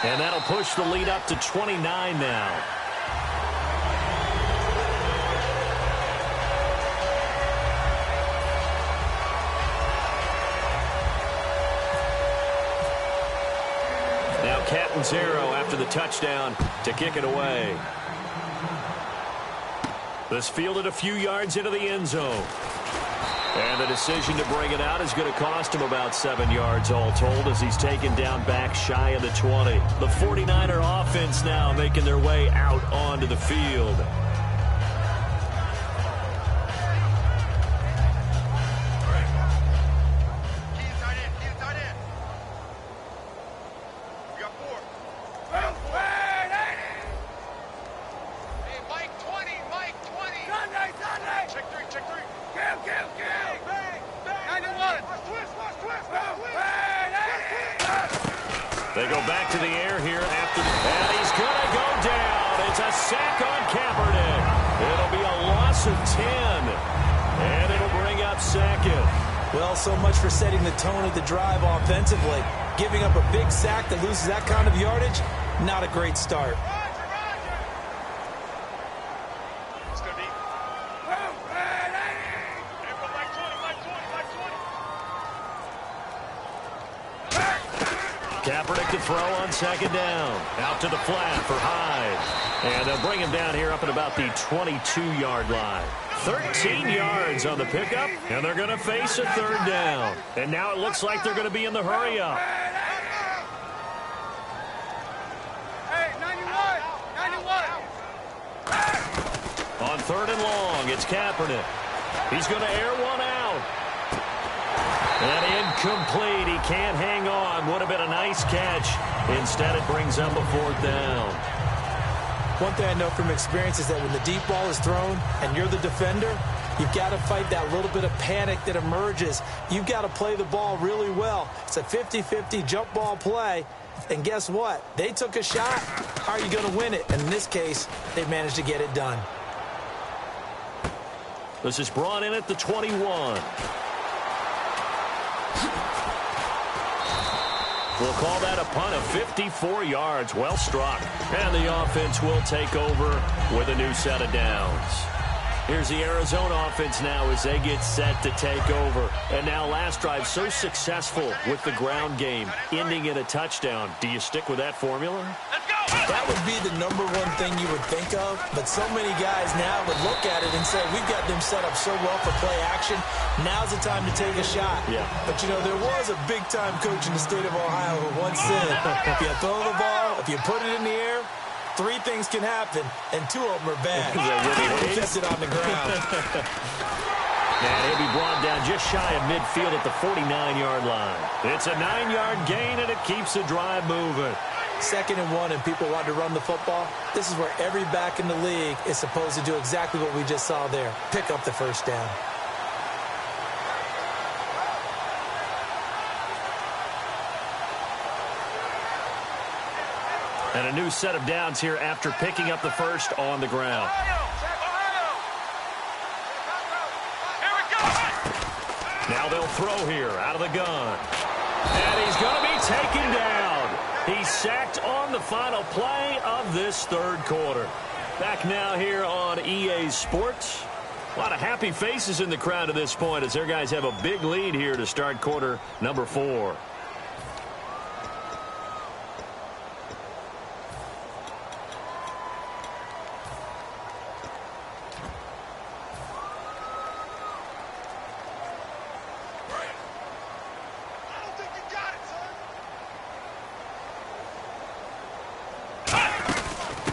And that'll push the lead up to 29 now. Catanzaro after the touchdown to kick it away. This fielded a few yards into the end zone. And the decision to bring it out is going to cost him about 7 yards all told as he's taken down back shy of the 20. The 49er offense now making their way out onto the field. They go back to the air here after, and he's going to go down. It's a sack on Kaepernick. It'll be a loss of 10, and it'll bring up second. Well, so much for setting the tone of the drive offensively. Giving up a big sack that loses that kind of yardage, not a great start. Kaepernick to throw on second down. Out to the flat for Hyde. And they'll bring him down here up at about the 22-yard line. 13 yards on the pickup, and they're going to face a third down. And now it looks like they're going to be in the hurry-up. Hey, 91. On third and long, it's Kaepernick. He's going to air one out. And incomplete. He can't hang on. Would have been a nice catch. Instead, it brings up a fourth down. One thing I know from experience is that when the deep ball is thrown and you're the defender, you've got to fight that little bit of panic that emerges. You've got to play the ball really well. It's a 50-50 jump ball play. And guess what? They took a shot. How are you going to win it? And in this case, they managed to get it done. This is brought in at the 21. We'll call that a punt of 54 yards. Well struck. And the offense will take over with a new set of downs. Here's the Arizona offense now as they get set to take over. And now last drive so successful with the ground game, ending in a touchdown. Do you stick with that formula? That would be the number one thing you would think of, but so many guys now would look at it and say, we've got them set up so well for play action. Now's the time to take a shot. Yeah. But, you know, there was a big-time coach in the state of Ohio who once said, if you throw the ball, if you put it in the air, 3 things can happen, and 2 of them are bad. People kept it on the ground. And he'll be brought down just shy of midfield at the 49-yard line. It's a 9-yard gain, and it keeps the drive moving. 2nd and 1, and people want to run the football. This is where every back in the league is supposed to do exactly what we just saw there. Pick up the first down. And a new set of downs here after picking up the first on the ground. Now they'll throw here out of the gun. And he's going to be taken down. He's sacked on the final play of this third quarter. Back now here on EA Sports. A lot of happy faces in the crowd at this point as their guys have a big lead here to start quarter number 4.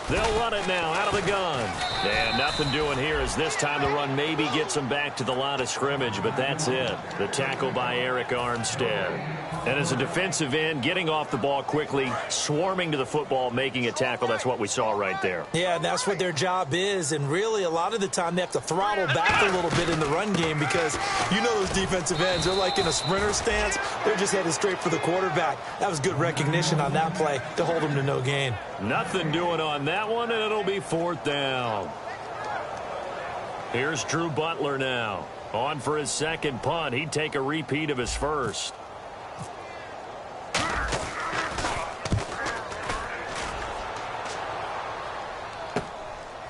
They'll run it now out of the gun. And nothing doing here as this time the run maybe gets them back to the line of scrimmage, but that's it. The tackle by Eric Armstead. And as a defensive end, getting off the ball quickly, swarming to the football, making a tackle, that's what we saw right there. Yeah, and that's what their job is. And really, a lot of the time, they have to throttle back a little bit in the run game because you know those defensive ends, they're like in a sprinter stance. They're just headed straight for the quarterback. That was good recognition on that play to hold them to no gain. Nothing doing on that one, and it'll be 4th down. Here's Drew Butler now. On for his second punt. He'd take a repeat of his first.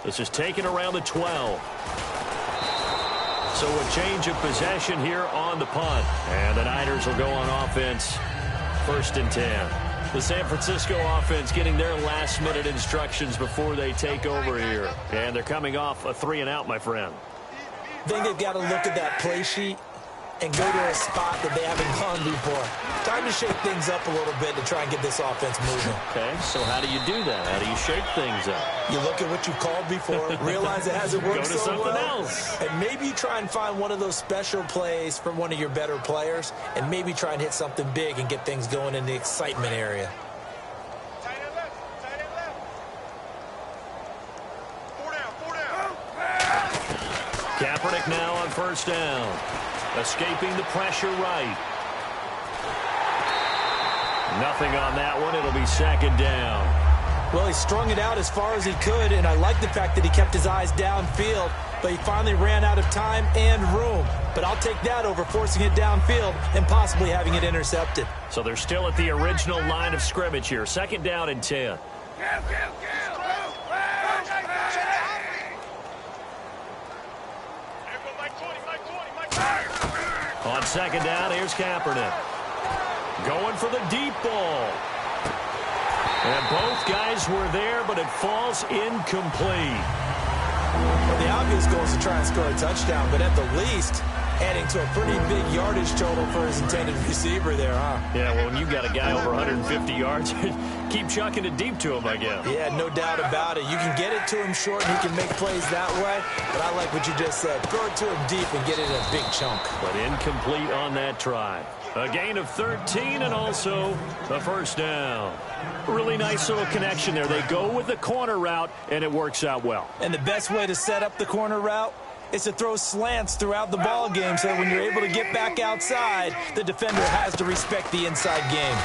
This is taken around the 12. So a change of possession here on the punt. And the Niners will go on offense. 1st and 10. The San Francisco offense getting their last-minute instructions before they take over here. And they're coming off a 3-and-out, my friend. I think they've got to look at that play sheet and go to a spot that they haven't gone before. Time to shake things up a little bit to try and get this offense moving. Okay, so how do you do that? How do you shake things up? You look at what you called before, realize it hasn't worked Go to so something well, else. and maybe you try and find one of those special plays from one of your better players, and maybe try and hit something big and get things going in the excitement area. Tight end left. Tight end left. 4 down. Kaepernick now on first down. Escaping the pressure right. Nothing on that one. It'll be second down. Well, he strung it out as far as he could, and I like the fact that he kept his eyes downfield, but he finally ran out of time and room. But I'll take that over forcing it downfield and possibly having it intercepted. So they're still at the original line of scrimmage here. Second down and 10. On second down, here's Kaepernick. Going for the deep ball. And both guys were there, but it falls incomplete. Well, the obvious goal is to try and score a touchdown, but at the least, adding to a pretty big yardage total for his intended receiver there, huh? Yeah, well, when you got a guy over 150 yards, keep chucking it deep to him, I guess. Yeah, no doubt about it. You can get it to him short, and he can make plays that way, but I like what you just said. Throw it to him deep and get it in a big chunk. But incomplete on that try. A gain of 13 and also a first down. Really nice little connection there. They go with the corner route, and it works out well. And the best way to set up the corner route is to throw slants throughout the ball game so that when you're able to get back outside, the defender has to respect the inside game.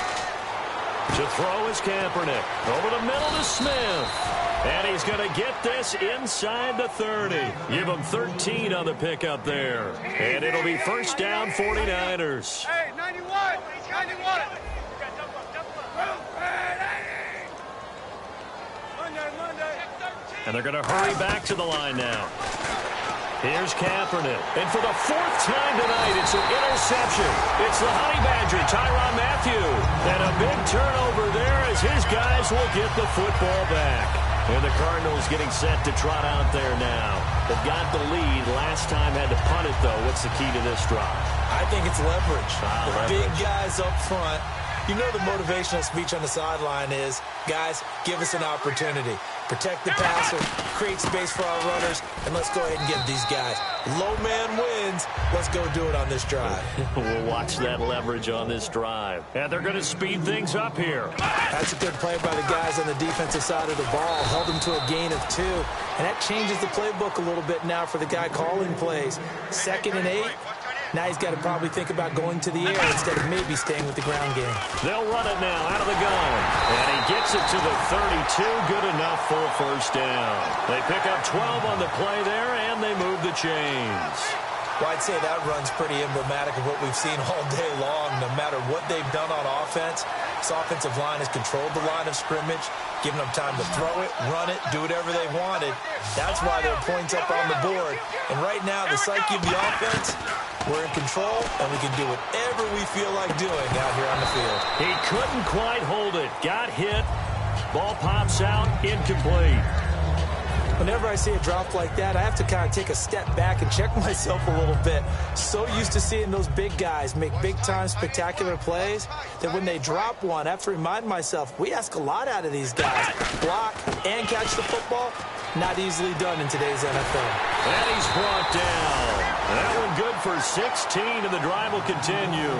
To throw is Kaepernick. Over the middle to Smith. And he's going to get this inside the 30. Give him 13 on the pickup there. And it'll be first down 49ers. Hey, 91. 91. And they're going to hurry back to the line now. Here's Kaepernick. And for the fourth time tonight, it's an interception. It's the Honey Badger, Tyrann Mathieu. And a big turnover there as his guys will get the football back. And the Cardinals getting set to trot out there now. They've got the lead. Last time had to punt it, though. What's the key to this drive? I think it's leverage. The leverage. big guys up front. You know the motivational speech on the sideline is, guys, give us an opportunity. Protect the passer, create space for our runners, and let's go ahead and get these guys. Low man wins. Let's go do it on this drive. We'll watch that leverage on this drive. And they're going to speed things up here. That's a good play by the guys on the defensive side of the ball. Held them to a gain of 2. And that changes the playbook a little bit now for the guy calling plays. 2nd and 8. Now he's got to probably think about going to the air instead of maybe staying with the ground game. They'll run it now out of the gun. And he gets it to the 32. Good enough for a first down. They pick up 12 on the play there, and they move the chains. Well, I'd say that run's pretty emblematic of what we've seen all day long. No matter what they've done on offense, this offensive line has controlled the line of scrimmage, giving them time to throw it, run it, do whatever they wanted. That's why there are points up on the board. And right now, the psyche of the offense, we're in control, and we can do whatever we feel like doing out here on the field. He couldn't quite hold it. Got hit. Ball pops out. Incomplete. Whenever I see a drop like that, I have to kind of take a step back and check myself a little bit. So used to seeing those big guys make big-time spectacular plays that when they drop one, I have to remind myself, we ask a lot out of these guys. Block and catch the football, not easily done in today's NFL. And he's brought down. That one good for 16, and the drive will continue.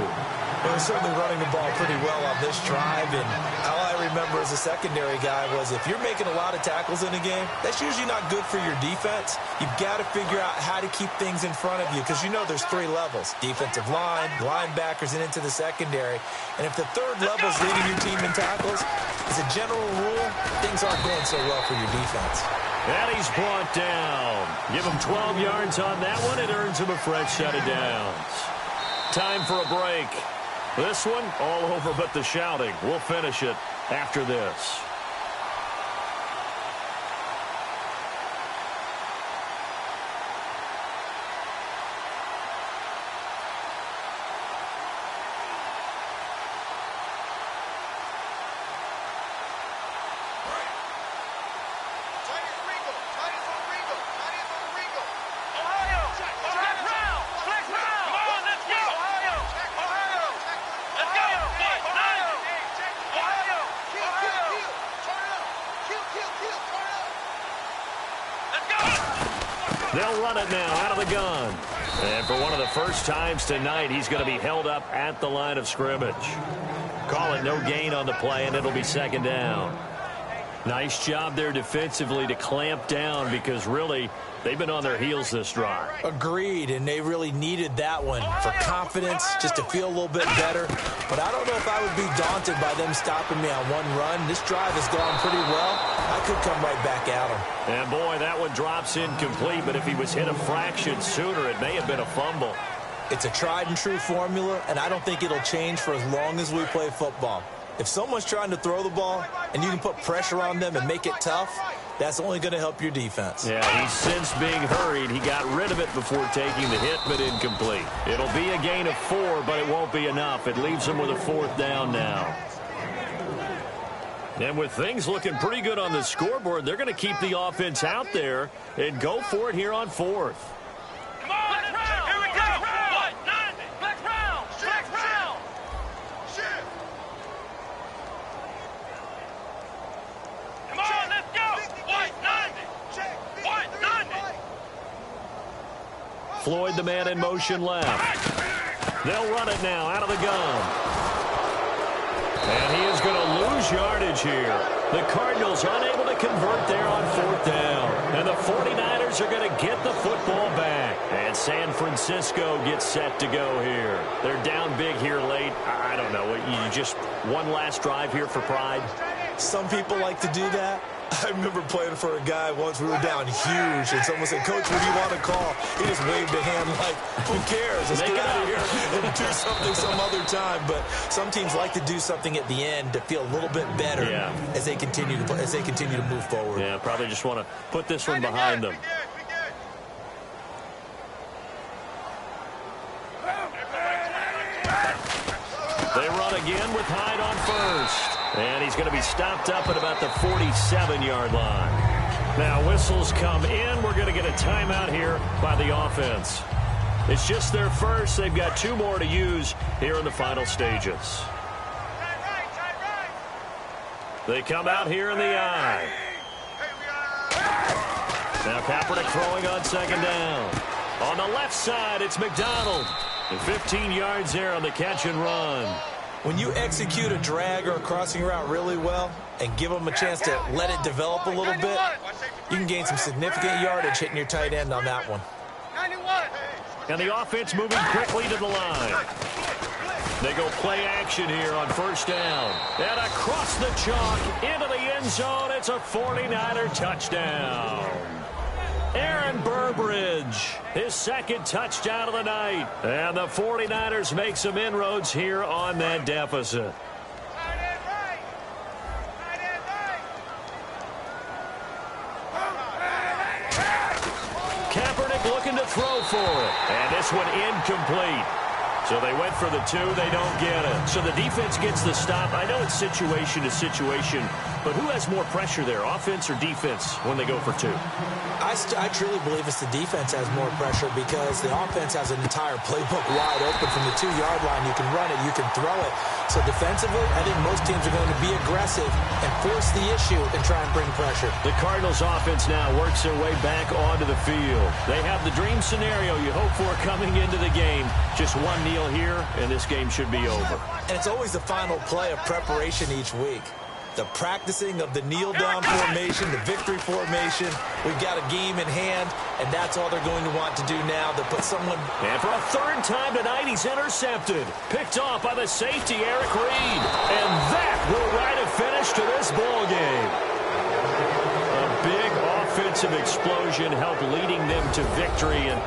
They're certainly running the ball pretty well on this drive, and all I remember as a secondary guy was if you're making a lot of tackles in a game, that's usually not good for your defense. You've got to figure out how to keep things in front of you because you know there's 3 levels, defensive line, linebackers, and into the secondary. And if the third level is leading your team in tackles, as a general rule, things aren't going so well for your defense. And he's brought down. Give him 12 yards on that one. It earns him a fresh set of downs. Time for a break. This one, all over but the shouting. We'll finish it after this. Ohio! Flex round! Come on, let's go! They'll run it now out of the gun. And for one of the first times tonight, he's going to be held up at the line of scrimmage. Call it no gain on the play, and it'll be second down. Nice job there defensively to clamp down because really they've been on their heels this drive. Agreed, and they really needed that one for confidence, just to feel a little bit better. But I don't know if I would be daunted by them stopping me on one run. This drive has gone pretty well. I could come right back at them. And boy, that one drops incomplete, but if he was hit a fraction sooner, it may have been a fumble. It's a tried and true formula, and I don't think it'll change for as long as we play football. If someone's trying to throw the ball and you can put pressure on them and make it tough, that's only going to help your defense. Yeah, he's since being hurried. He got rid of it before taking the hit, but incomplete. It'll be a gain of 4, but it won't be enough. It leaves him with a 4th down now. And with things looking pretty good on the scoreboard, they're going to keep the offense out there and go for it here on 4th. Come on, here we go. What? 90. Black round. Black round. Shit. Come on, let's go. White 90. White 90. Floyd, the man in motion left. They'll run it now out of the gun. And he is going to lose yardage here. The Cardinals unable to convert there on 4th down. And the 49ers are going to get the football back. And San Francisco gets set to go here. They're down big here late. I don't know. You just one last drive here for pride? Some people like to do that. I remember playing for a guy once. We were down huge, and someone said, "Coach, what do you want to call?" He just waved a hand like, "Who cares? Let's get out of here and do something some other time." But some teams like to do something at the end to feel a little bit better as they continue to move forward. Yeah, probably just want to put this one behind them. They run again with Hyde on first. And he's going to be stopped up at about the 47-yard line. Now whistles come in. We're going to get a timeout here by the offense. It's just their first. They've got 2 more to use here in the final stages. They come out here in the I. Now Kaepernick throwing on second down. On the left side, it's McDonald. And 15 yards there on the catch and run. When you execute a drag or a crossing route really well and give them a chance to let it develop a little bit, you can gain some significant yardage hitting your tight end on that one. And the offense moving quickly to the line. They go play action here on 1st down. And across the chalk into the end zone. It's a 49er touchdown. Aaron Burbridge, his 2nd touchdown of the night. And the 49ers make some inroads here on that deficit. Kaepernick looking to throw for it. And this one incomplete. So they went for the 2. They don't get it. So the defense gets the stop. I know it's situation to situation, but who has more pressure there, offense or defense, when they go for 2? I truly believe it's the defense has more pressure because the offense has an entire playbook wide open from the 2-yard line. You can run it, you can throw it. So defensively, I think most teams are going to be aggressive and force the issue and try and bring pressure. The Cardinals offense now works their way back onto the field. They have the dream scenario you hope for coming into the game. Just one kneel here, and this game should be over. And it's always the final play of preparation each week. The practicing of the kneel-down formation, the victory formation. We've got a game in hand, and that's all they're going to want to do now to put someone. And for a 3rd time tonight, he's intercepted. Picked off by the safety, Eric Reed. And that will write a finish to this ball game. A big offensive explosion helped leading them to victory. And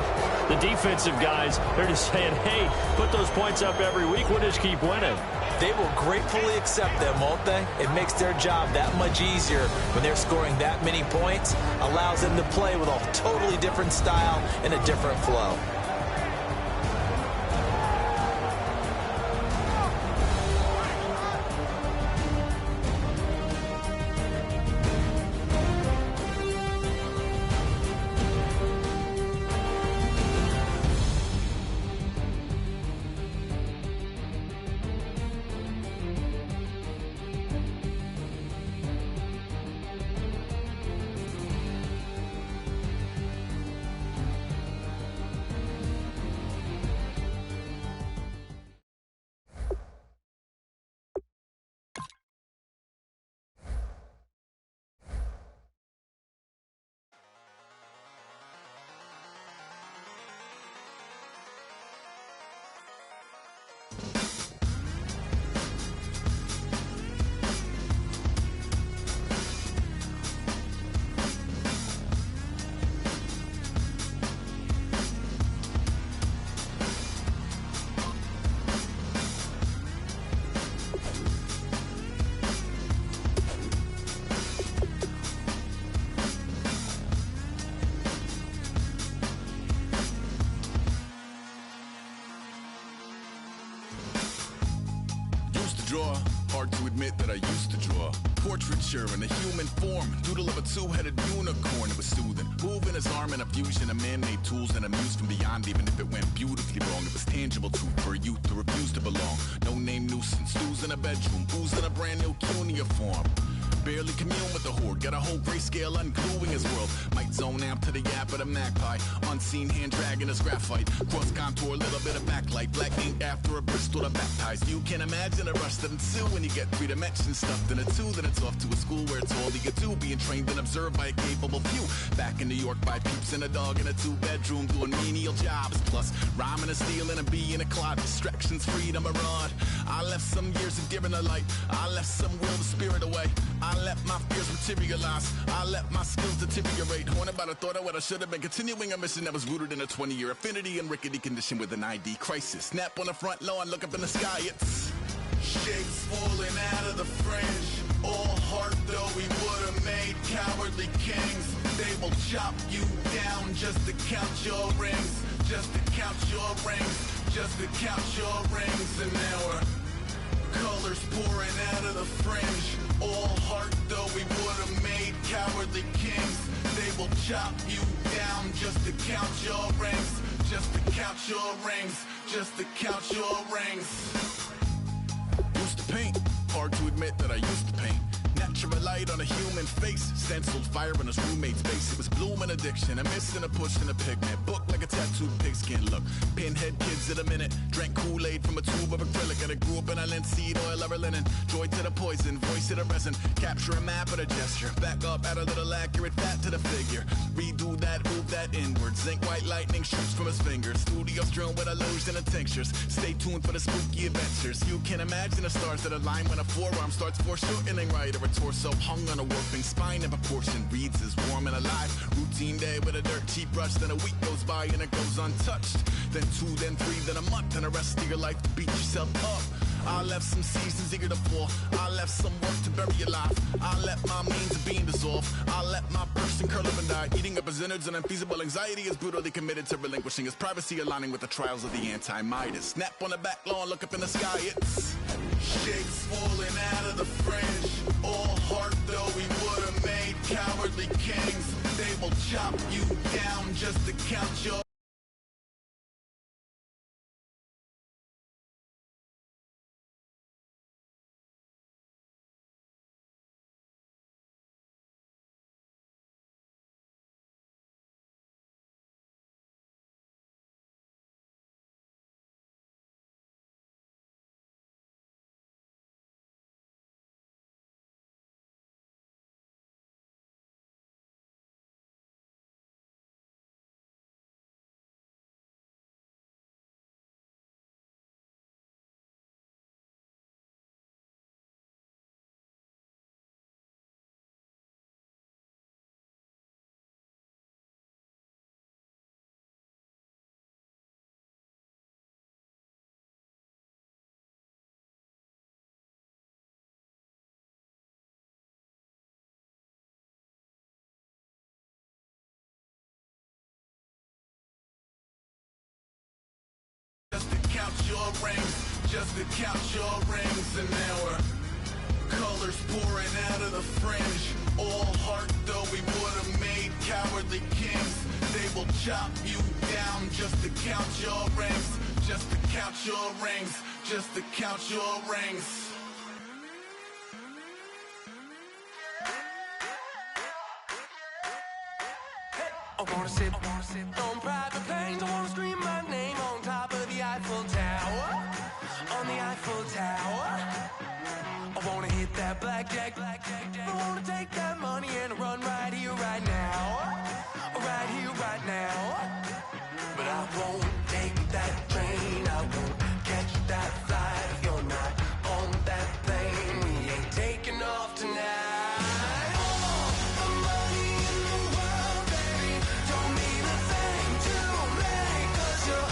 the defensive guys, they're just saying, hey, put those points up every week. We'll just keep winning. They will gratefully accept them, won't they? It makes their job that much easier when they're scoring that many points. Allows them to play with a totally different style and a different flow. hard to admit that I used to draw portraiture in a human form, doodle of a two-headed unicorn. It was soothing, moving his arm in a fusion of man-made tools and a muse from beyond. Even if it went beautifully wrong, it was tangible truth for a youth to refuse to belong. No name nuisance, stews in a bedroom, oozing a brand new cuneiform. Barely commune with the horde, got a whole grayscale ungluing his world. Might zone amp to the yap of the magpie, unseen hand dragging his graphite. Cross contour, little bit of backlight, black ink after a Bristol to baptize. You can imagine a rush that ensue when you get 3 dimensions stuffed in a 2. Then it's off to a school where it's all you get to, being trained and observed by a capable few. Back in New York by peeps and a dog in a 2-bedroom doing menial jobs. Plus rhyming and stealing and being a clot, distractions, freedom, a rod. I left some years of deer in the light, I left some will the spirit away. I let my fears materialize, I let my skills deteriorate. Haunted by the thought of what I should have been, continuing a mission that was rooted in a 20-year affinity and rickety condition with an ID crisis. Snap on the front lawn, look up in the sky, it's shapes falling out of the fringe. All heart though we would have made cowardly kings. They will chop you down just to count your rings, just to count your rings, just to count your rings. And now we're colors pouring out of the fringe. All heart though we would have made cowardly kings. They will chop you down just to count your rings, just to count your rings, just to count your rings. Used to paint, hard to admit that I used to paint. Natural light on a human face, stenciled fire in his roommate's face. It was bloom and addiction, a miss and a push and a pigment. Book like a tattooed pigskin look. Pinhead kids in a minute, drank Kool-Aid from a tube of acrylic. And I grew up in a linseed oil or a linen. Joy to the poison, voice to the resin. Capture a map of a gesture, back up, add a little accurate fat to the figure. Redo that, move that inward. Zinc white lightning shoots from his fingers. Studio strewn with illusion and tinctures. Stay tuned for the spooky adventures. You can imagine the stars that align when a forearm starts foreshortening right, or a torso hung on a warping spine in proportion. Reads as warm and alive. Routine day with a dirt cheap brush. Then a week goes by and it goes untouched. Then 2, then 3, then a month, and the rest of your life to beat yourself up. I left some seasons eager to fall. I left some work to bury alive. I let my means of being dissolve. I let my person curl up and die. Eating up his innards and unfeasible anxiety is brutally committed to relinquishing his privacy, aligning with the trials of the anti-Midas. Snap on the back lawn, look up in the sky, it's shapes falling out of the fringe. All heart though we would have made cowardly kings. They will chop you down just to count your count your rings, just to count your rings. And now we're colors pouring out of the fringe. All heart though we would have made cowardly kings. They will chop you down just to count your rings, just to count your rings, just to count your rings. I wanna sip on private planes. I wanna scream my name on top of the Eiffel Tower, on the Eiffel Tower. I wanna hit that blackjack. I wanna take that money and run right here, right now, right here, right now. But I won't take that train. I won't catch that flight if you're not on that plane. We ain't taking off tonight. Your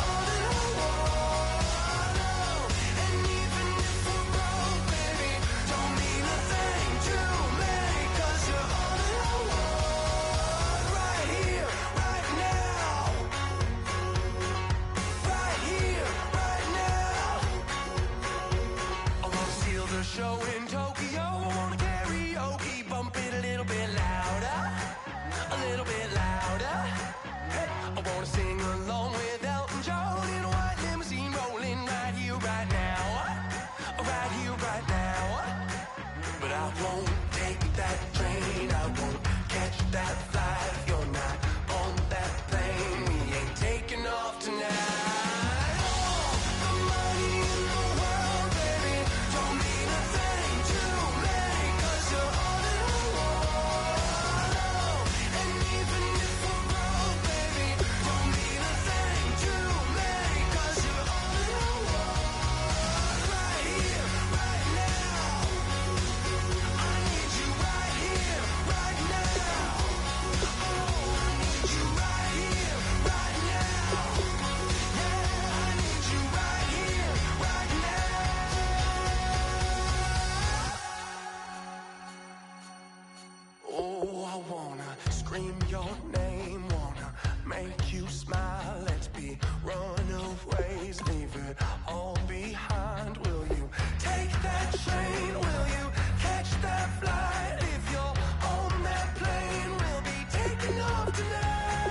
make you smile. Let's be runaways, leave it all behind. Will you take that train? Will you catch that flight? If you're on that plane, we'll be taking off tonight.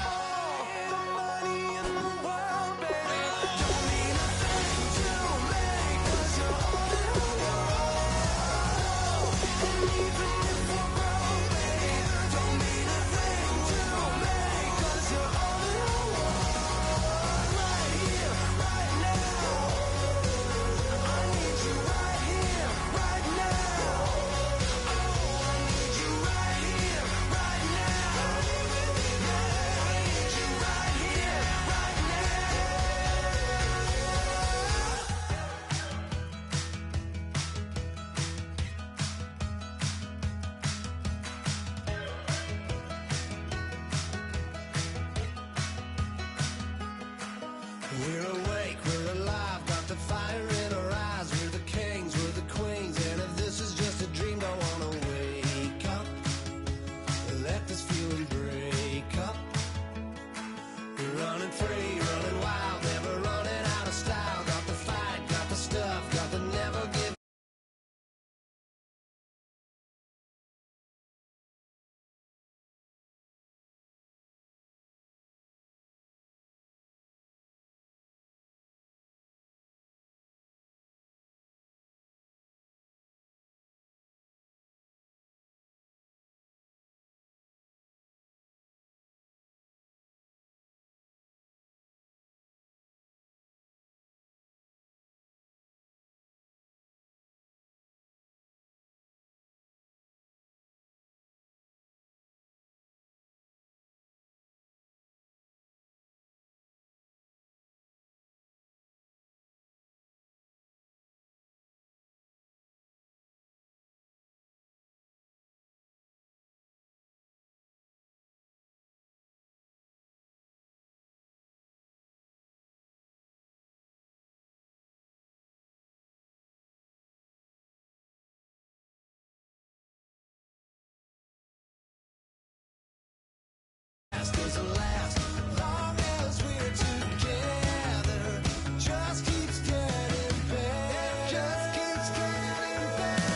All the money in the world, baby, don't mean a thing to me, 'cause you're all in the world. And even if we're broke, baby, don't mean a thing to me, 'cause you're all in the world. Right here, right now. I need you right here, right now. Oh, I need you right here, right now. Yeah, I need you right here, right We're awake, we're alive, got the fire in our eyes. We're the kings, we're the queens, and if this is just a dream, don't wanna wake up. Let this feeling break up. We're running free, running wild, never running out of style. Got the fight, got the stuff, got the never give. Doesn't last long as we're together. Just keeps getting better. Just keeps getting better.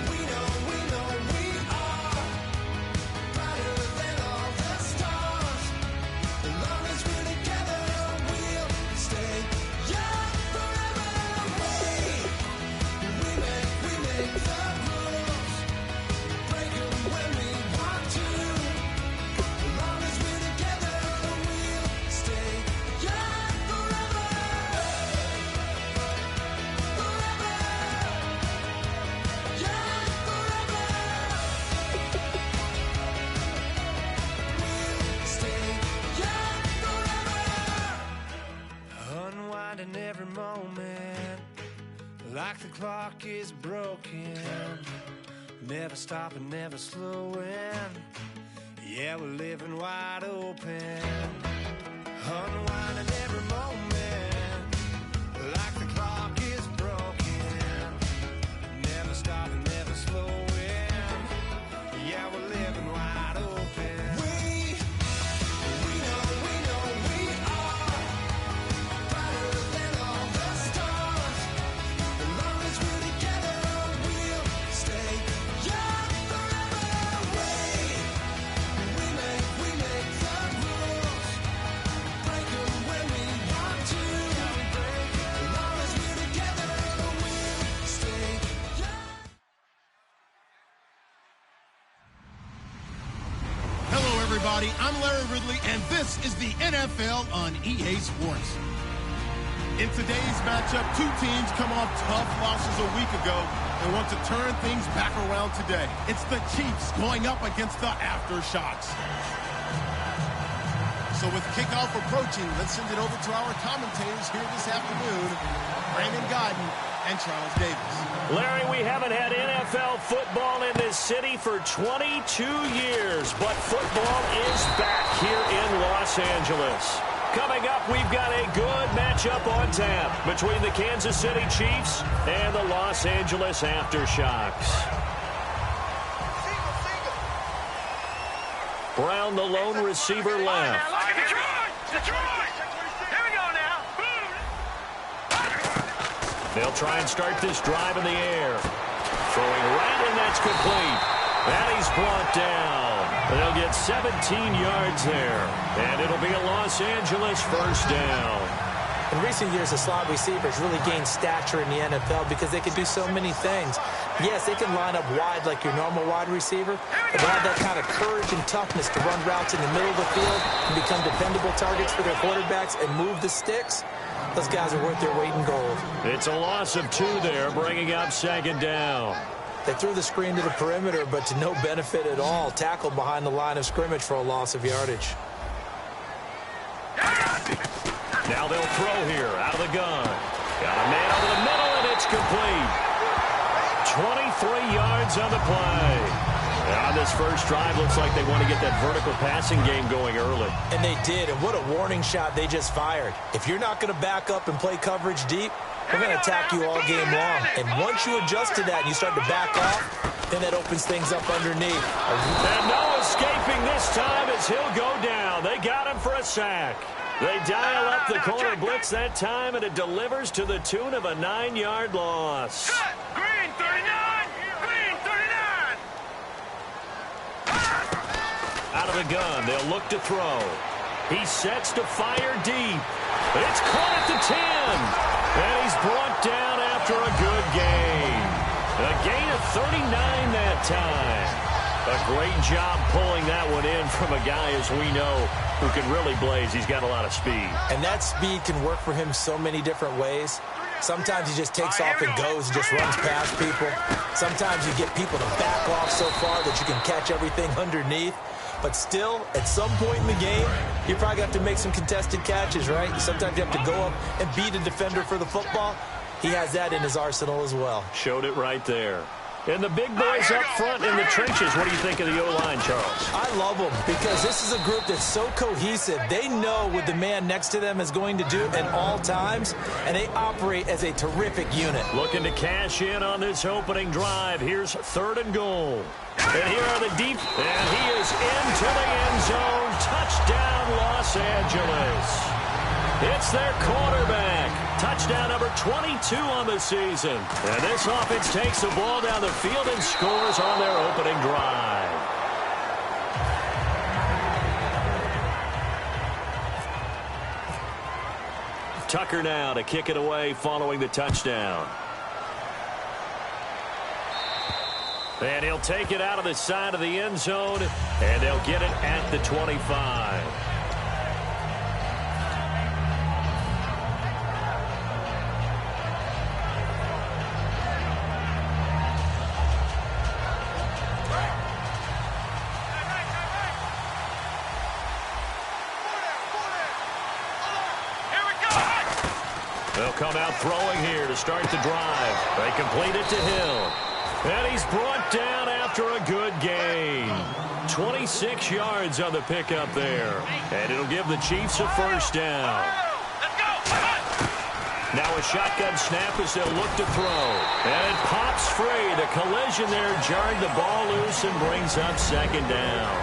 We know we are brighter than all the stars. As long as we're together, we'll stay young forever. We make the rules, break 'em when we want to. As long as we're together, we'll stay young forever. Forever. Young forever. We'll stay young forever. Unwinding every moment, like the clock is broken. Never stopping, never slowing. Yeah, we're living wide open. Unwinding every moment, like the clock is broken. Never stopping, never slowing. Yeah, we're living wide open. We know we are brighter than all the stars. As long as we're together, we'll stay young forever. We make the rules, break 'em when we want to. As long as we're together, we'll stay young. Hello, everybody. I'm Larry Ridley, and this is the NFL on EA Sports. In today's matchup, two teams come off tough losses a week ago and want to turn things back around today. It's the Chiefs going up against the Aftershocks. So with kickoff approaching, let's send it over to our commentators here this afternoon, Brandon Godden and Charles Davis. Larry, we haven't had NFL football in this city for 22 years, but football is back here in Los Angeles. Coming up, we've got a good matchup on tap between the Kansas City Chiefs and the Los Angeles Aftershocks. Brown, the lone receiver left. Detroit! Here we go now. They'll try and start this drive in the air. Throwing right, and that's complete. And he's brought down. They'll get 17 yards there. And it'll be a Los Angeles first down. In recent years, the slot receivers really gained stature in the NFL because they can do so many things. Yes, they can line up wide like your normal wide receiver, but they have that kind of courage and toughness to run routes in the middle of the field and become dependable targets for their quarterbacks and move the sticks. Those guys are worth their weight in gold. It's a loss of 2 there, bringing up second down. They threw the screen to the perimeter, but to no benefit at all. Tackled behind the line of scrimmage for a loss of yardage. Now they'll throw here out of the gun. Got a man over the middle, and it's complete. 23 yards on the play. On this first drive, looks like they want to get that vertical passing game going early. And they did, and what a warning shot they just fired. If you're not going to back up and play coverage deep, we're going to attack you all game long. And once you adjust to that and you start to back off, then that opens things up underneath. And no escaping this time as he'll go down. They got him for a sack. They dial up the corner blitz that time, and it delivers to the tune of a 9-yard loss. Green 39! Green 39! Out of the gun, they'll look to throw. He sets to fire deep. It's caught at the 10. And he's brought down after a good gain. A gain of 39 that time. A great job pulling that one in from a guy, as we know, who can really blaze. He's got a lot of speed. And that speed can work for him so many different ways. Sometimes he just takes off and goes and just runs past people. Sometimes you get people to back off so far that you can catch everything underneath. But still, at some point in the game, you probably have to make some contested catches, right? Sometimes you have to go up and beat a defender for the football. He has that in his arsenal as well. Showed it right there. And the big boys up front in the trenches, what do you think of the O-line, Charles? I love them because this is a group that's so cohesive. They know what the man next to them is going to do at all times, and they operate as a terrific unit. Looking to cash in on this opening drive. Here's 3rd and goal. And here are the deep, and he is into the end zone. Touchdown, Los Angeles. It's their quarterback. Touchdown number 22 on the season. And this offense takes the ball down the field and scores on their opening drive. Tucker now to kick it away following the touchdown. And he'll take it out of the side of the end zone, and they'll get it at the 25. They'll come out throwing here to start the drive. They complete it to Hill. And he's brought down after a good gain. 26 yards on the pickup there. And it'll give the Chiefs a first down. Now a shotgun snap as they'll look to throw. And it pops free. The collision there jarring the ball loose and brings up second down.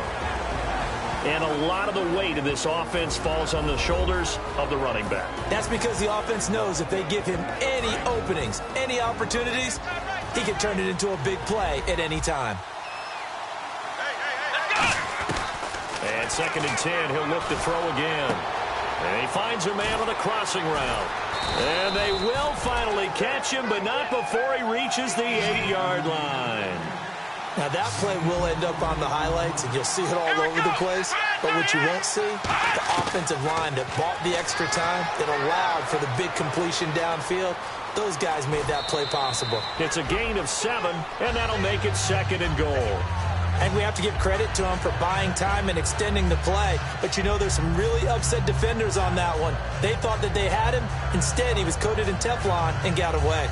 And a lot of the weight of this offense falls on the shoulders of the running back. That's because the offense knows if they give him any openings, any opportunities, he can turn it into a big play at any time. And 2nd and 10, he'll look to throw again. And he finds a man on the crossing route. And they will finally catch him, but not before he reaches the 8-yard line. Now, that play will end up on the highlights, and you'll see it all over the place. But what you won't see, the offensive line that bought the extra time, that allowed for the big completion downfield, those guys made that play possible. It's a gain of 7, and that'll make it 2nd and goal. And we have to give credit to him for buying time and extending the play. But, you know, there's some really upset defenders on that one. They thought that they had him. Instead, he was coated in Teflon and got away.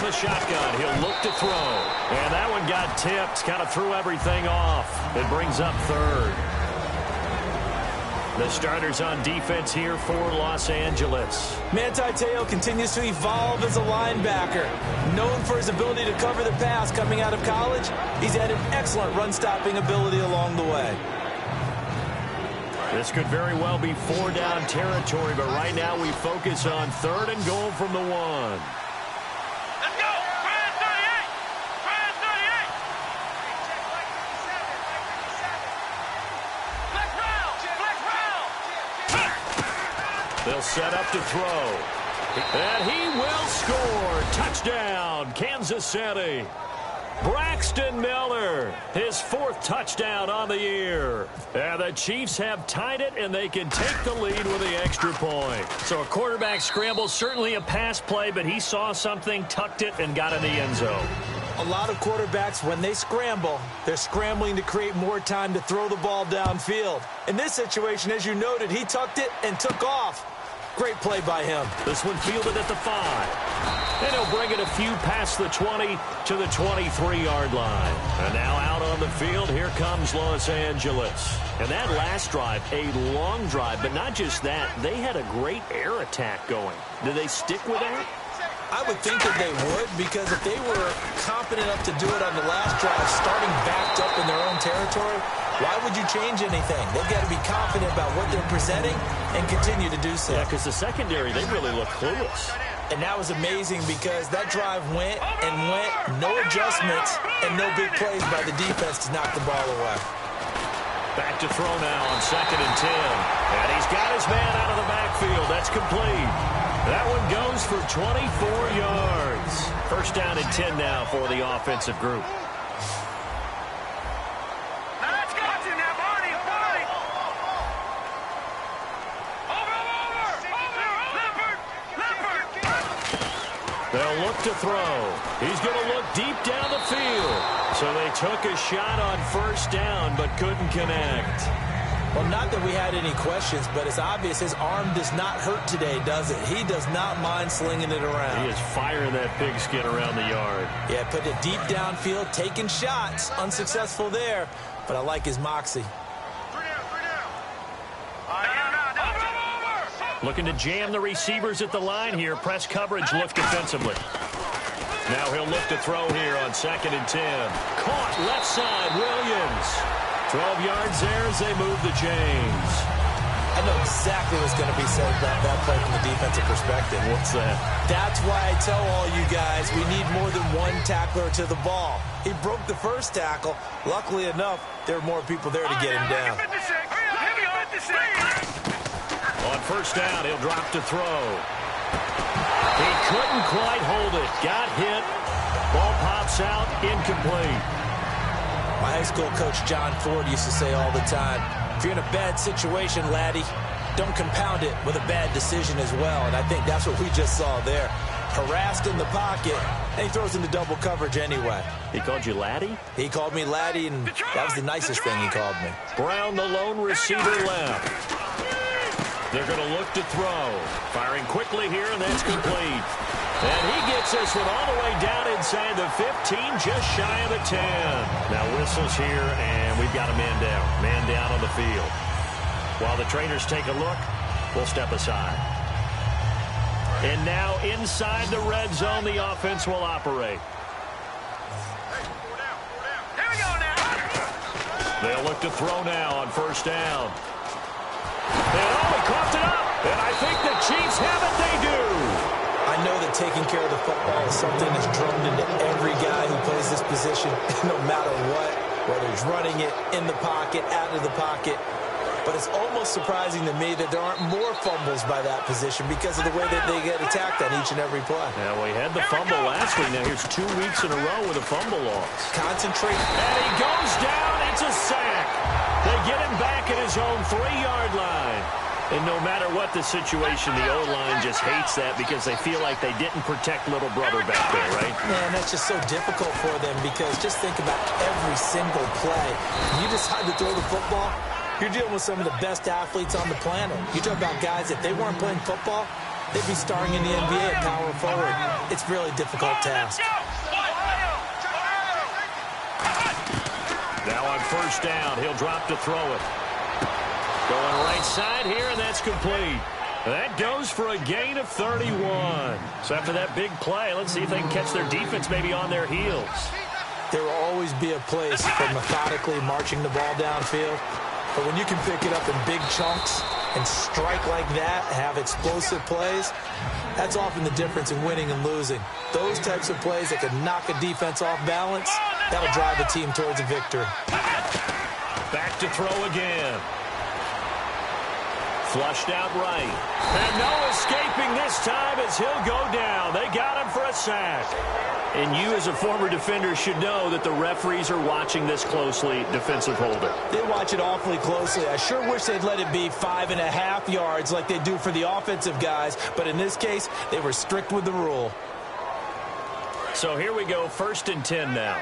Shotgun, he'll look to throw. And that one got tipped, kind of threw everything off. It brings up 3rd. The starters on defense here for Los Angeles. Manti Te'o continues to evolve as a linebacker. Known for his ability to cover the pass coming out of college, he's had an excellent run-stopping ability along the way. This could very well be 4-down territory, but right now we focus on 3rd and goal from the 1. Let's go! Brand 38! Brand 38! Black round! Black round! They'll set up to throw. And he will score. Touchdown, Kansas City. Braxton Miller, his 4th touchdown on the year. And the Chiefs have tied it, and they can take the lead with the extra point. So a quarterback scramble, certainly a pass play, but he saw something, tucked it, and got in the end zone. A lot of quarterbacks, when they scramble, they're scrambling to create more time to throw the ball downfield. In this situation, as you noted, he tucked it and took off. Great play by him. This one fielded at the 5. And he'll bring it a few past the 20 to the 23-yard line. And now out on the field, here comes Los Angeles. And that last drive, a long drive, but not just that. They had a great air attack going. Did they stick with that? I would think that they would, because if they were confident enough to do it on the last drive, starting backed up in their own territory, why would you change anything? They've got to be confident about what they're presenting and continue to do so. Yeah, because the secondary, they really look clueless. And that was amazing because that drive went and went, no adjustments, and no big plays by the defense to knock the ball away. Back to throw now on 2nd and 10. And he's got his man out of the backfield. That's complete. That one goes for 24 yards. 1st down and 10 now for the offensive group. They'll look to throw. He's going to look deep down the field. So they took a shot on 1st down, but couldn't connect. Well, not that we had any questions, but it's obvious his arm does not hurt today, does it? He does not mind slinging it around. He is firing that pigskin around the yard. Yeah, put it deep downfield, taking shots. Unsuccessful there, but I like his moxie. Looking to jam the receivers at the line here. Press coverage, look defensively. Now he'll look to throw here on 2nd and 10. Caught left side, Williams. 12 yards there as they move the chains. I know exactly what's going to be said about that play from the defensive perspective. What's that? That's why I tell all you guys we need more than one tackler to the ball. He broke the 1st tackle. Luckily enough, there were more people there to get him down. On 1st down, he'll drop to throw. He couldn't quite hold it. Got hit. Ball pops out, incomplete. My high school coach, John Ford, used to say all the time, if you're in a bad situation, laddie, don't compound it with a bad decision as well. And I think that's what we just saw there. Harassed in the pocket, and he throws into double coverage anyway. He called you laddie? He called me laddie, and that was the nicest thing he called me. Brown, the lone receiver, left. They're going to look to throw. Firing quickly here, and that's complete. And he gets this one all the way down inside the 15, just shy of the 10. Now whistles here, and we've got a man down. Man down on the field. While the trainers take a look, we'll step aside. And now inside the red zone, the offense will operate. Here we go now. They'll look to throw now on 1st down. And he coughed it up. And I think the Chiefs have it. They do. I know that taking care of the football is something that's drummed into every guy who plays this position, no matter what, whether he's running it, in the pocket, out of the pocket. But it's almost surprising to me that there aren't more fumbles by that position because of the way that they get attacked on each and every play. Yeah, we had the fumble last week. Now here's 2 weeks in a row with a fumble loss. Concentrate. And he goes down. It's a sack. They get him back at his own 3-yard line. And no matter what the situation, the O-line just hates that because they feel like they didn't protect little brother back there, right? Man, that's just so difficult for them because just think about every single play. You decide to throw the football, you're dealing with some of the best athletes on the planet. You talk about guys, if they weren't playing football, they'd be starring in the NBA at power forward. It's a really difficult task. Now on 1st down, he'll drop to throw it. Going right side here, and that's complete. That goes for a gain of 31. So after that big play, let's see if they can catch their defense maybe on their heels. There will always be a place for methodically marching the ball downfield. But when you can pick it up in big chunks and strike like that, have explosive plays, that's often the difference in winning and losing. Those types of plays that can knock a defense off balance, that'll drive a team towards a victory. Back to throw again. Flushed out right. And no escaping this time as he'll go down. They got him for a sack. And you as a former defender should know that the referees are watching this closely, defensive holder. They watch it awfully closely. I sure wish they'd let it be 5.5 yards like they do for the offensive guys. But in this case, they were strict with the rule. So here we go, 1st and 10 now.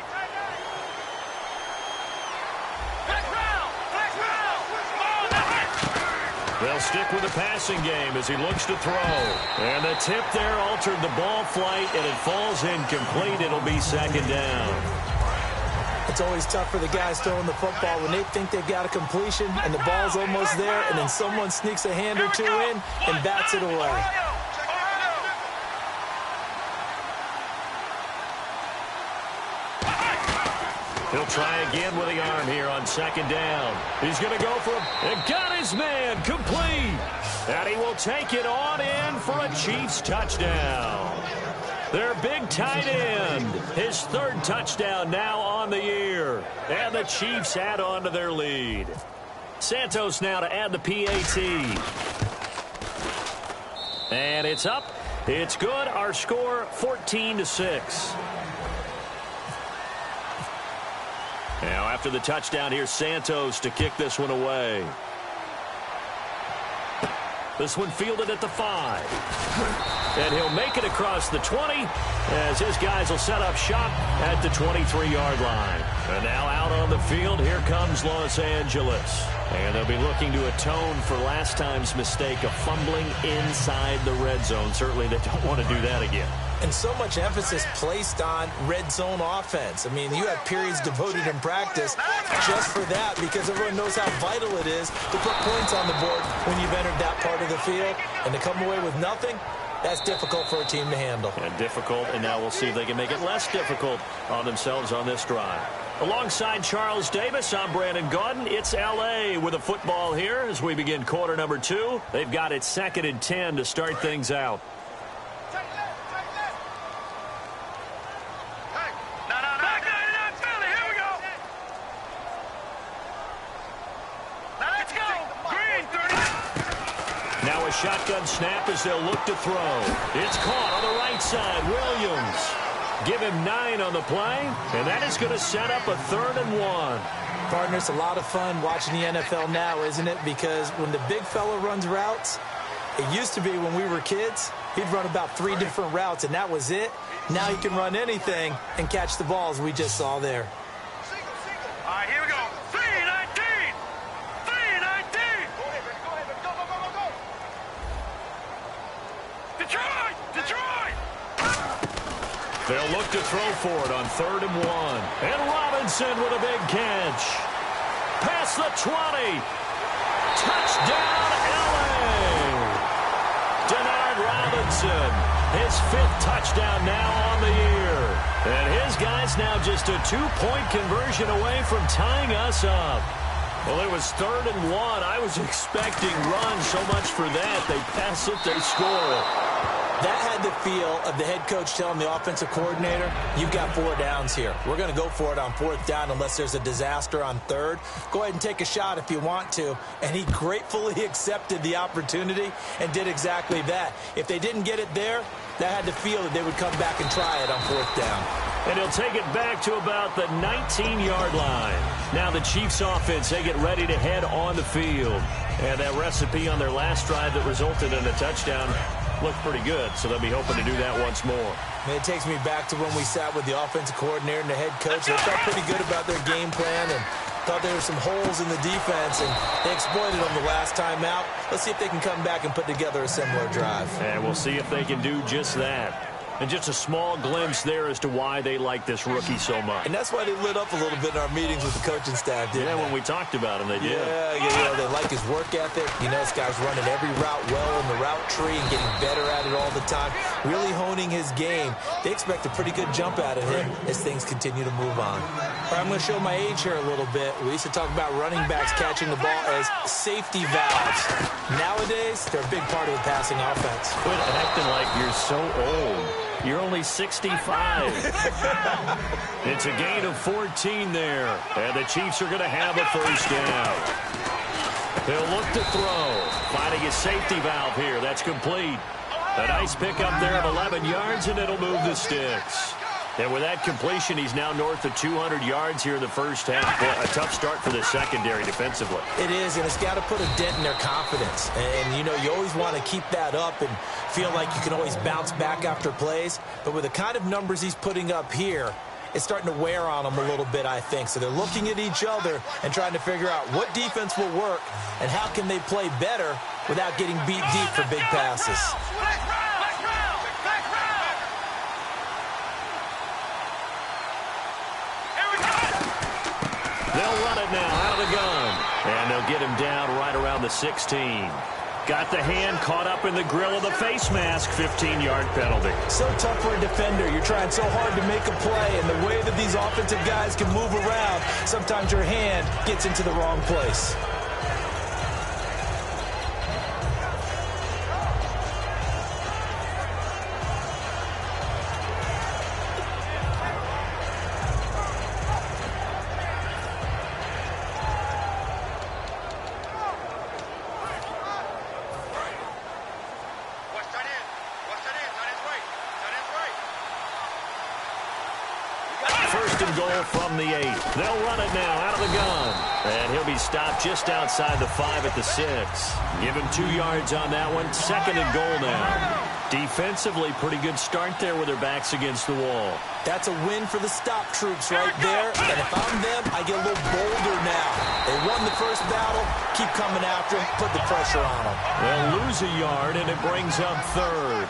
They'll stick with the passing game as he looks to throw. And the tip there altered the ball flight, and it falls incomplete. It'll be 2nd down. It's always tough for the guys throwing the football when they think they've got a completion and the ball's almost there, and then someone sneaks a hand or two in and bats it away. He'll try again with the arm here on 2nd down. He's going to go for and got his man complete. And he will take it on in for a Chiefs touchdown. Their big tight end, his 3rd touchdown now on the year. And the Chiefs add on to their lead. Santos now to add the PAT. And it's up. It's good. Our score 14-6. Now, after the touchdown, here's Santos to kick this one away. This one fielded at the 5. And he'll make it across the 20 as his guys will set up shop at the 23-yard line. And now out on the field, here comes Los Angeles. And they'll be looking to atone for last time's mistake of fumbling inside the red zone. Certainly they don't want to do that again. And so much emphasis placed on red zone offense. I mean, you have periods devoted in practice just for that because everyone knows how vital it is to put points on the board when you've entered that part of the field. And to come away with nothing, that's difficult for a team to handle. And difficult, and now we'll see if they can make it less difficult on themselves on this drive. Alongside Charles Davis, I'm Brandon Gaudin. It's L.A. with a football here as we begin quarter number 2. They've got it 2nd and 10 to start things out. Shotgun snap as they'll look to throw. It's caught on the right side. Williams. Give him 9 on the play, and that is going to set up a 3rd and 1. Partner, it's a lot of fun watching the NFL now, isn't it? Because when the big fella runs routes, it used to be when we were kids, he'd run about 3 different routes, and that was it. Now he can run anything and catch the balls we just saw there. All right, here we go. 3-19. 3-19. Go. Detroit! They'll look to throw for it on 3rd and 1. And Robinson with a big catch. Past the 20. Touchdown, L.A. Denard Robinson. His 5th touchdown now on the year. And his guys now just a 2-point conversion away from tying us up. Well, it was 3rd and 1. I was expecting run so much for that. They pass it, they score it. That had the feel of the head coach telling the offensive coordinator, you've got 4 downs here. We're going to go for it on 4th down unless there's a disaster on 3rd. Go ahead and take a shot if you want to. And he gratefully accepted the opportunity and did exactly that. If they didn't get it there, that had the feel that they would come back and try it on 4th down. And he'll take it back to about the 19-yard line. Now the Chiefs offense, they get ready to head on the field. And that recipe on their last drive that resulted in a touchdown looked pretty good, so they'll be hoping to do that once more. It takes me back to when we sat with the offensive coordinator and the head coach. They felt pretty good about their game plan and thought there were some holes in the defense, and they exploited them the last time out. Let's see if they can come back and put together a similar drive. And we'll see if they can do just that. And just a small glimpse there as to why they like this rookie so much. And that's why they lit up a little bit in our meetings with the coaching staff, didn't they? When we talked about him, they did. Yeah, they like his work ethic. You know, this guy's running every route well in the route tree and getting better at it all the time, really honing his game. They expect a pretty good jump out of him as things continue to move on. All right, I'm going to show my age here a little bit. We used to talk about running backs catching the ball as safety valves. Nowadays, they're a big part of the passing offense. Quit acting like you're so old. You're only 65. It's a gain of 14 there. And the Chiefs are going to have a first down. He'll look to throw. Finding his safety valve here. That's complete. A nice pickup there of 11 yards, and it'll move the sticks. And with that completion, he's now north of 200 yards here in the first half. Boy, a tough start for the secondary defensively. It is, and it's got to put a dent in their confidence. And, you know, you always want to keep that up and feel like you can always bounce back after plays. But with the kind of numbers he's putting up here, it's starting to wear on them a little bit, I think. So they're looking at each other and trying to figure out what defense will work and how can they play better without getting beat deep for big passes. They'll run it now out of the gun. And they'll get him down right around the 16. Got the hand caught up in the grill of the face mask. 15-yard penalty. So tough for a defender. You're trying so hard to make a play, and the way that these offensive guys can move around, sometimes your hand gets into the wrong place. From the 8. They'll run it now out of the gun. And he'll be stopped just outside the 5 at the 6. Give him 2 yards on that one. 2nd and goal now. Defensively, pretty good start there with their backs against the wall. That's a win for the stop troops right there. And if I'm them, I get a little bolder now. They won the first battle. Keep coming after them. Put the pressure on them. They'll lose a yard, and it brings up 3rd.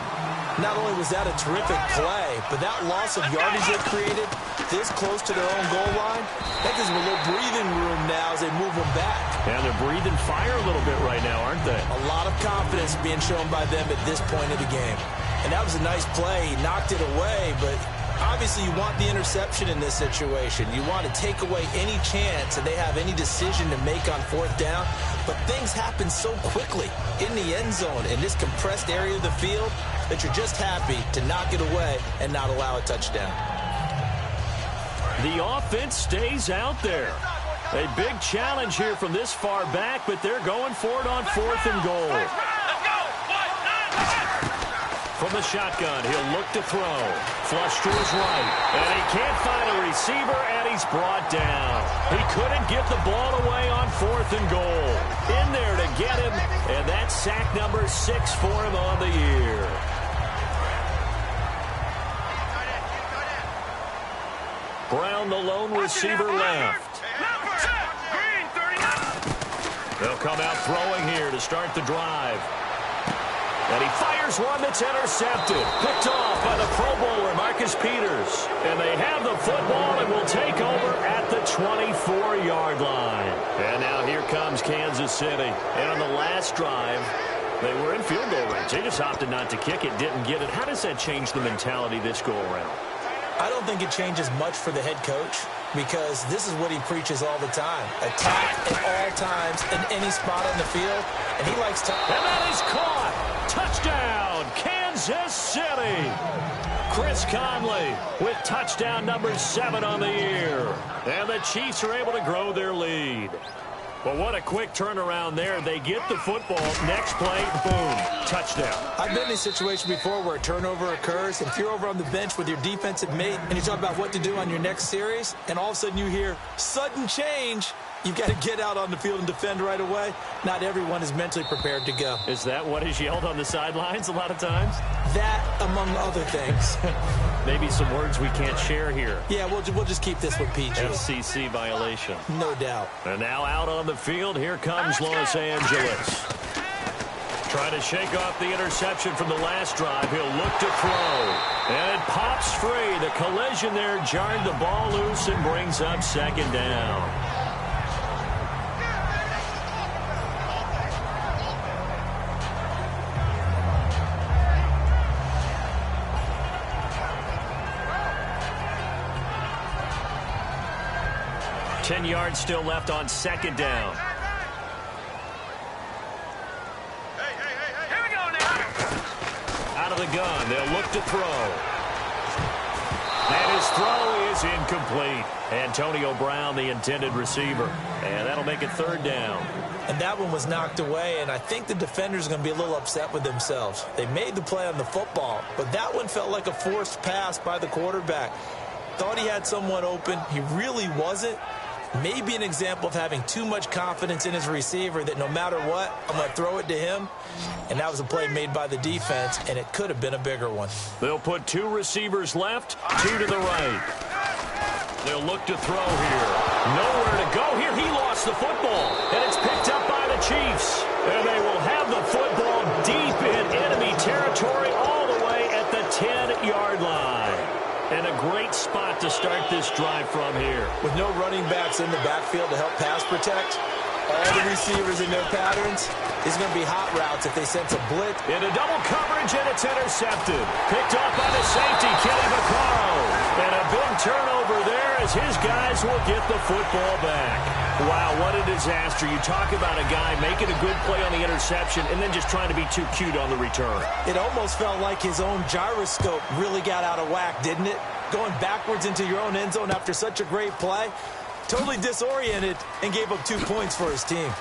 Not only was that a terrific play, but that loss of yardage they created this close to their own goal line, that gives them a little breathing room now as they move them back. And they're breathing fire a little bit right now, aren't they? A lot of confidence being shown by them at this point of the game. And that was a nice play. He knocked it away, but obviously you want the interception in this situation. You want to take away any chance that they have any decision to make on 4th down. But things happen so quickly in the end zone in this compressed area of the field that you're just happy to knock it away and not allow a touchdown. The offense stays out there. A big challenge here from this far back, but they're going for it on 4th and goal. From the shotgun, he'll look to throw. Flush to his right. And he can't find a receiver, and he's brought down. He couldn't get the ball away on 4th and goal. In there to get him, and that's sack number 6 for him on the year. Brown, the lone receiver, left. They'll come out throwing here to start the drive. And he fires one that's intercepted. Picked off by the Pro Bowler, Marcus Peters. And they have the football and will take over at the 24-yard line. And now here comes Kansas City. And on the last drive, they were in field goal range. They just opted not to kick it, didn't get it. How does that change the mentality this go-around? I don't think it changes much for the head coach because this is what he preaches all the time. Attack at all times in any spot on the field, and he likes to... And that is caught! Touchdown, Kansas City! Chris Conley with touchdown number 7 on the year. And the Chiefs are able to grow their lead. Well, what a quick turnaround there. They get the football. Next play, boom, touchdown. I've been in a situation before where a turnover occurs. If you're over on the bench with your defensive mate and you talk about what to do on your next series, and all of a sudden you hear sudden change, you've got to get out on the field and defend right away. Not everyone is mentally prepared to go. Is that what is yelled on the sidelines a lot of times? That, among other things. Maybe some words we can't share here. Yeah, we'll just keep this one PG. FCC violation. No doubt. And now out on the field, here comes Los Angeles. Trying to shake off the interception from the last drive. He'll look to throw. And it pops free. The collision there jarred the ball loose and brings up second down. Ten yards still left on second down. Out of the gun, they'll look to throw. And his throw is incomplete. Antonio Brown, the intended receiver. And that'll make it third down. And that one was knocked away, and I think the defenders are going to be a little upset with themselves. They made the play on the football, but that one felt like a forced pass by the quarterback. Thought he had someone open. He really wasn't. Maybe an example of having too much confidence in his receiver that no matter what, I'm going to throw it to him. And that was a play made by the defense, and it could have been a bigger one. They'll put two receivers left, two to the right. They'll look to throw here. Nowhere to go here. He lost the football, and it's picked up by the Chiefs. And they will have the football deep in enemy territory all the way at the 10-yard line. And a great spot to start this drive from here. With no running backs in the backfield to help pass protect, all the receivers in their patterns, it's going to be hot routes if they sense a blitz. Into double coverage, and it's intercepted. Picked off by the safety, Kenny Vaccaro. And a big turnover there as his guys will get the football back. Wow, what a disaster. You talk about a guy making a good play on the interception and then just trying to be too cute on the return. It almost felt like his own gyroscope really got out of whack, didn't it? Going backwards into your own end zone after such a great play. Totally disoriented and gave up 2 points for his team.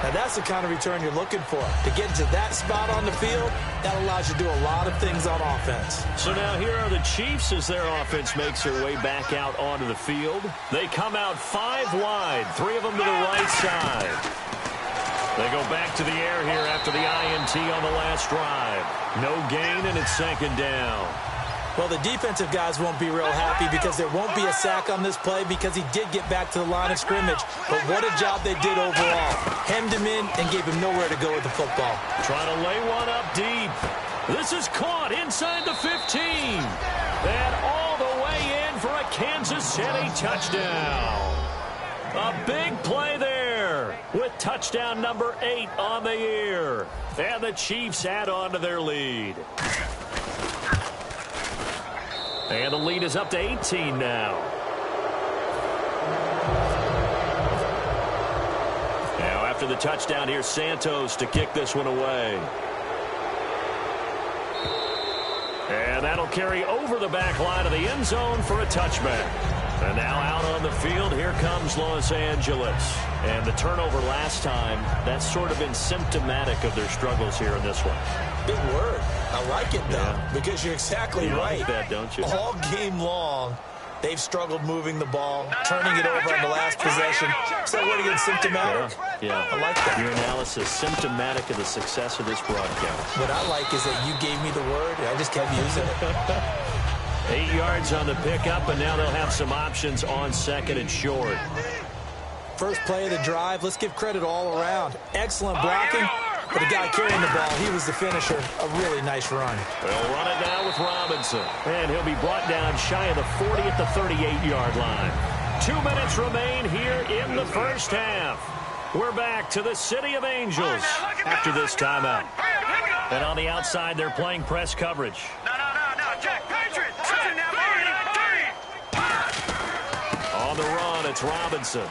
Now that's the kind of return you're looking for. To get into that spot on the field, that allows you to do a lot of things on offense. So now here are the Chiefs as their offense makes their way back out onto the field. They come out 5 wide, 3 of them to the right side. They go back to the air here after the INT on the last drive. No gain, and it's second down. Well, the defensive guys won't be real happy because there won't be a sack on this play because he did get back to the line of scrimmage. But what a job they did overall. Hemmed him in and gave him nowhere to go with the football. Trying to lay one up deep. This is caught inside the 15. And all the way in for a Kansas City touchdown. A big play there with touchdown number 8 on the year. And the Chiefs add on to their lead. And the lead is up to 18 now. Now after the touchdown, here's Santos to kick this one away. And that'll carry over the back line of the end zone for a touchback. And now out on the field, here comes Los Angeles. And the turnover last time, that's sort of been symptomatic of their struggles here in this one. Big word. I like it, though, because you're exactly right. Like that, don't you? All game long, they've struggled moving the ball, turning it over on the last possession. So what again, symptomatic? Yeah. I like that. Your analysis, symptomatic of the success of this broadcast. What I like is that you gave me the word, and I just kept using it. 8 yards on the pickup, and now they'll have some options on second and short. First play of the drive, let's give credit all around. Excellent blocking, but the guy carrying the ball, he was the finisher. A really nice run. They'll run it now with Robinson, and he'll be brought down shy of the 40 at the 38-yard line. 2 minutes remain here in the first half. We're back to the City of Angels after this timeout. And on the outside, they're playing press coverage. No, Jack, Patriot. On the run, it's Robinson.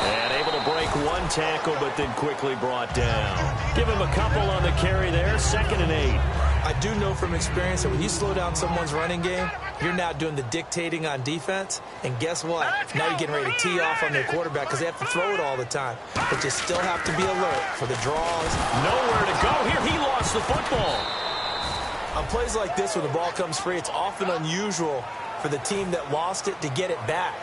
And able to break one tackle, but then quickly brought down. Give him a couple on the carry there, 2nd and 8. I do know from experience that when you slow down someone's running game, you're now doing the dictating on defense. And guess what? Now you're getting ready to tee off on their quarterback because they have to throw it all the time. But you still have to be alert for the draws. Nowhere to go here. He lost the football. On plays like this where the ball comes free, it's often unusual for the team that lost it to get it back.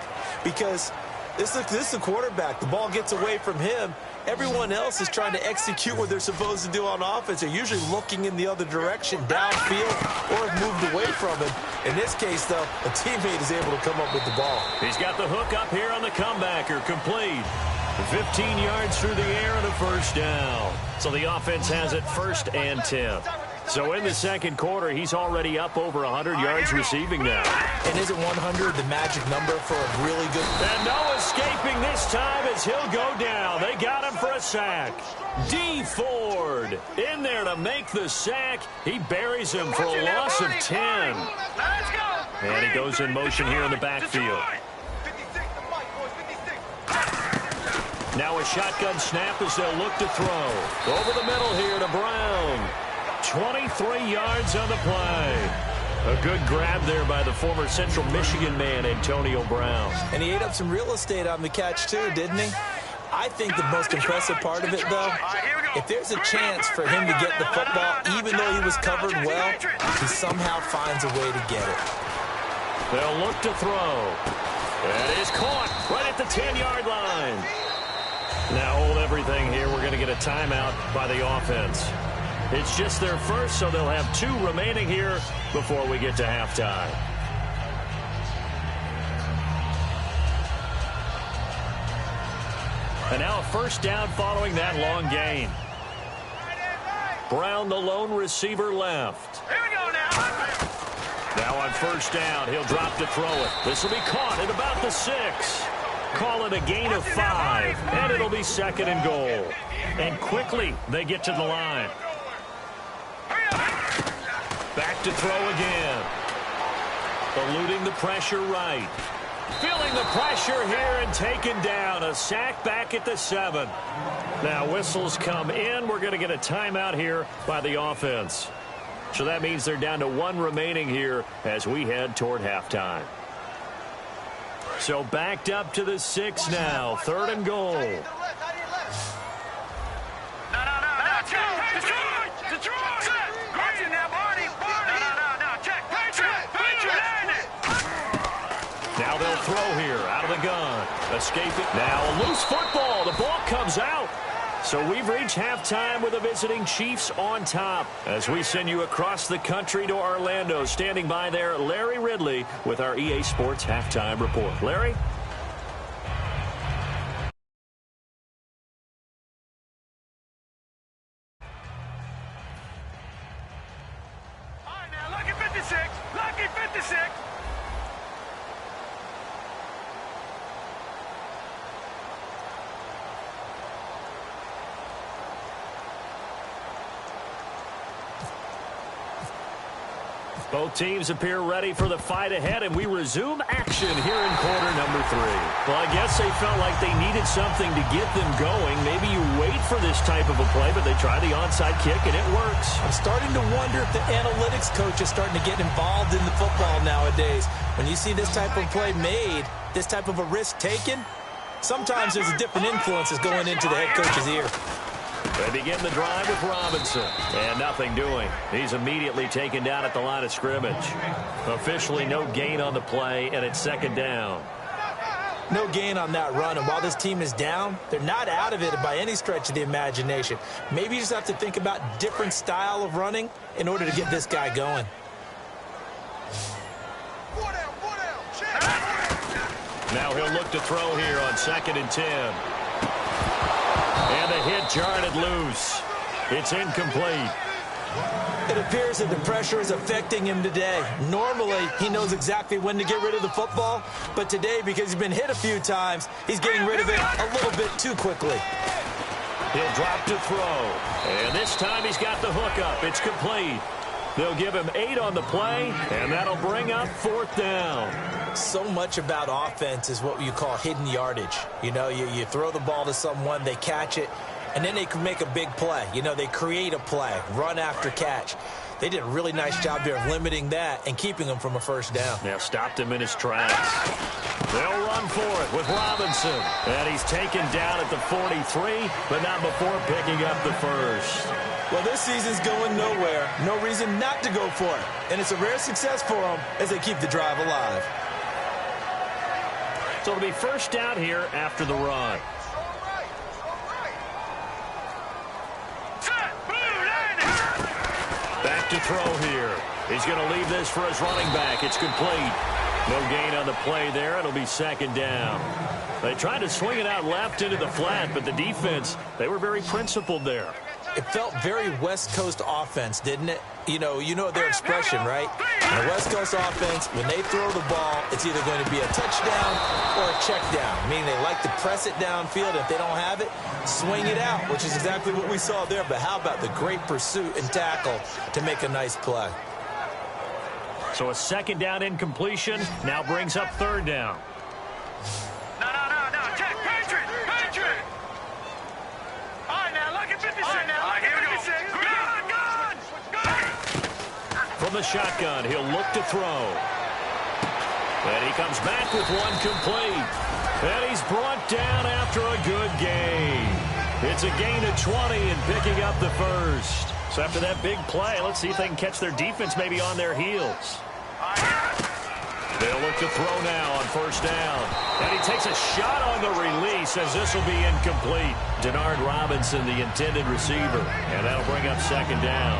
Because this is the quarterback. The ball gets away from him. Everyone else is trying to execute what they're supposed to do on offense. They're usually looking in the other direction, downfield, or have moved away from it. In this case, though, a teammate is able to come up with the ball. He's got the hook up here on the comebacker, complete. 15 yards through the air and a first down. So the offense has it 1st and 10. So in the second quarter, he's already up over 100 yards receiving now. And isn't 100 the magic number for a really good... And no escaping this time as he'll go down. They got him for a sack. D. Ford in there to make the sack. He buries him for a loss of 10. And he goes in motion here in the backfield. Now a shotgun snap as they'll look to throw. Over the middle here to Brown. 23 yards on the play. A good grab there by the former Central Michigan man, Antonio Brown. And he ate up some real estate on the catch, too, didn't he? I think the most impressive part of it, though, if there's a chance for him to get the football, even though he was covered well, he somehow finds a way to get it. They'll look to throw. That is caught right at the 10-yard line. Now hold everything here. We're going to get a timeout by the offense. It's just their first, so they'll have 2 remaining here before we get to halftime. And now a first down following that long gain. Brown, the lone receiver, left. Here we go now. Now on first down, he'll drop to throw it. This will be caught at about the 6. Call it a gain of 5, and it'll be 2nd and goal. And quickly, they get to the line. Back to throw again. Eluding the pressure right. Feeling the pressure here and taken down. A sack back at the 7. Now whistles come in. We're going to get a timeout here by the offense. So that means they're down to 1 remaining here as we head toward halftime. So backed up to the 6 now. 3rd and goal. Now they'll throw here out of the gun. Escaping. Now a loose football. The ball comes out. So we've reached halftime with the visiting Chiefs on top. As we send you across the country to Orlando, standing by there, Larry Ridley with our EA Sports Halftime Report. Larry? All right, now, lucky 56. Lucky 56. Both teams appear ready for the fight ahead, and we resume action here in quarter number 3. Well, I guess they felt like they needed something to get them going. Maybe you wait for this type of a play, but they try the onside kick, and it works. I'm starting to wonder if the analytics coach is starting to get involved in the football nowadays. When you see this type of play made, this type of a risk taken, sometimes there's a different influences going into the head coach's ear. They begin the drive with Robinson. And nothing doing. He's immediately taken down at the line of scrimmage. Officially no gain on the play, and it's 2nd down. No gain on that run, and while this team is down, they're not out of it by any stretch of the imagination. Maybe you just have to think about different style of running in order to get this guy going. Now he'll look to throw here on 2nd and 10. And a hit jarred it loose. It's incomplete. It appears that the pressure is affecting him today. Normally, he knows exactly when to get rid of the football, but today, because he's been hit a few times, he's getting rid of it a little bit too quickly. He'll drop to throw. And this time he's got the hook up. It's complete. They'll give him 8 on the play, and that'll bring up 4th down. So much about offense is what you call hidden yardage. You know, you throw the ball to someone, they catch it, and then they can make a big play. You know, they create a play, run after catch. They did a really nice job there of limiting that and keeping him from a first down. Now stopped him in his tracks. They'll run for it with Robinson. And he's taken down at the 43, but not before picking up the first. Well, this season's going nowhere. No reason not to go for it. And it's a rare success for them as they keep the drive alive. So it'll be first down here after the run. Back to throw here. He's going to leave this for his running back. It's complete. No gain on the play there. It'll be second down. They tried to swing it out left into the flat, but the defense, they were very principled there. It felt very West Coast offense, didn't it? You know their expression, right? In the West Coast offense, when they throw the ball, it's either going to be a touchdown or a check down, meaning they like to press it downfield. If they don't have it, swing it out, which is exactly what we saw there. But how about the great pursuit and tackle to make a nice play? So a second down incompletion now brings up third down. No. Check. Patriot. All right, now, look at 56. All right, here we go. Gun. From the shotgun, he'll look to throw. And he comes back with one complete. And he's brought down after a good gain. It's a gain of 20 and picking up the first. So after that big play, let's see if they can catch their defense maybe on their heels. They'll look to throw now on first down. And he takes a shot on the release as this will be incomplete. Denard Robinson, the intended receiver. And that'll bring up second down.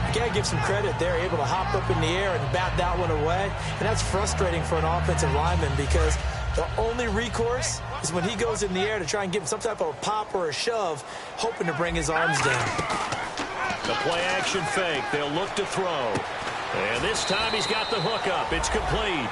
You got to give some credit there, able to hop up in the air and bat that one away. And that's frustrating for an offensive lineman because the only recourse is when he goes in the air to try and give him some type of a pop or a shove, hoping to bring his arms down. The play-action fake. They'll look to throw. And this time he's got the hook up. It's complete.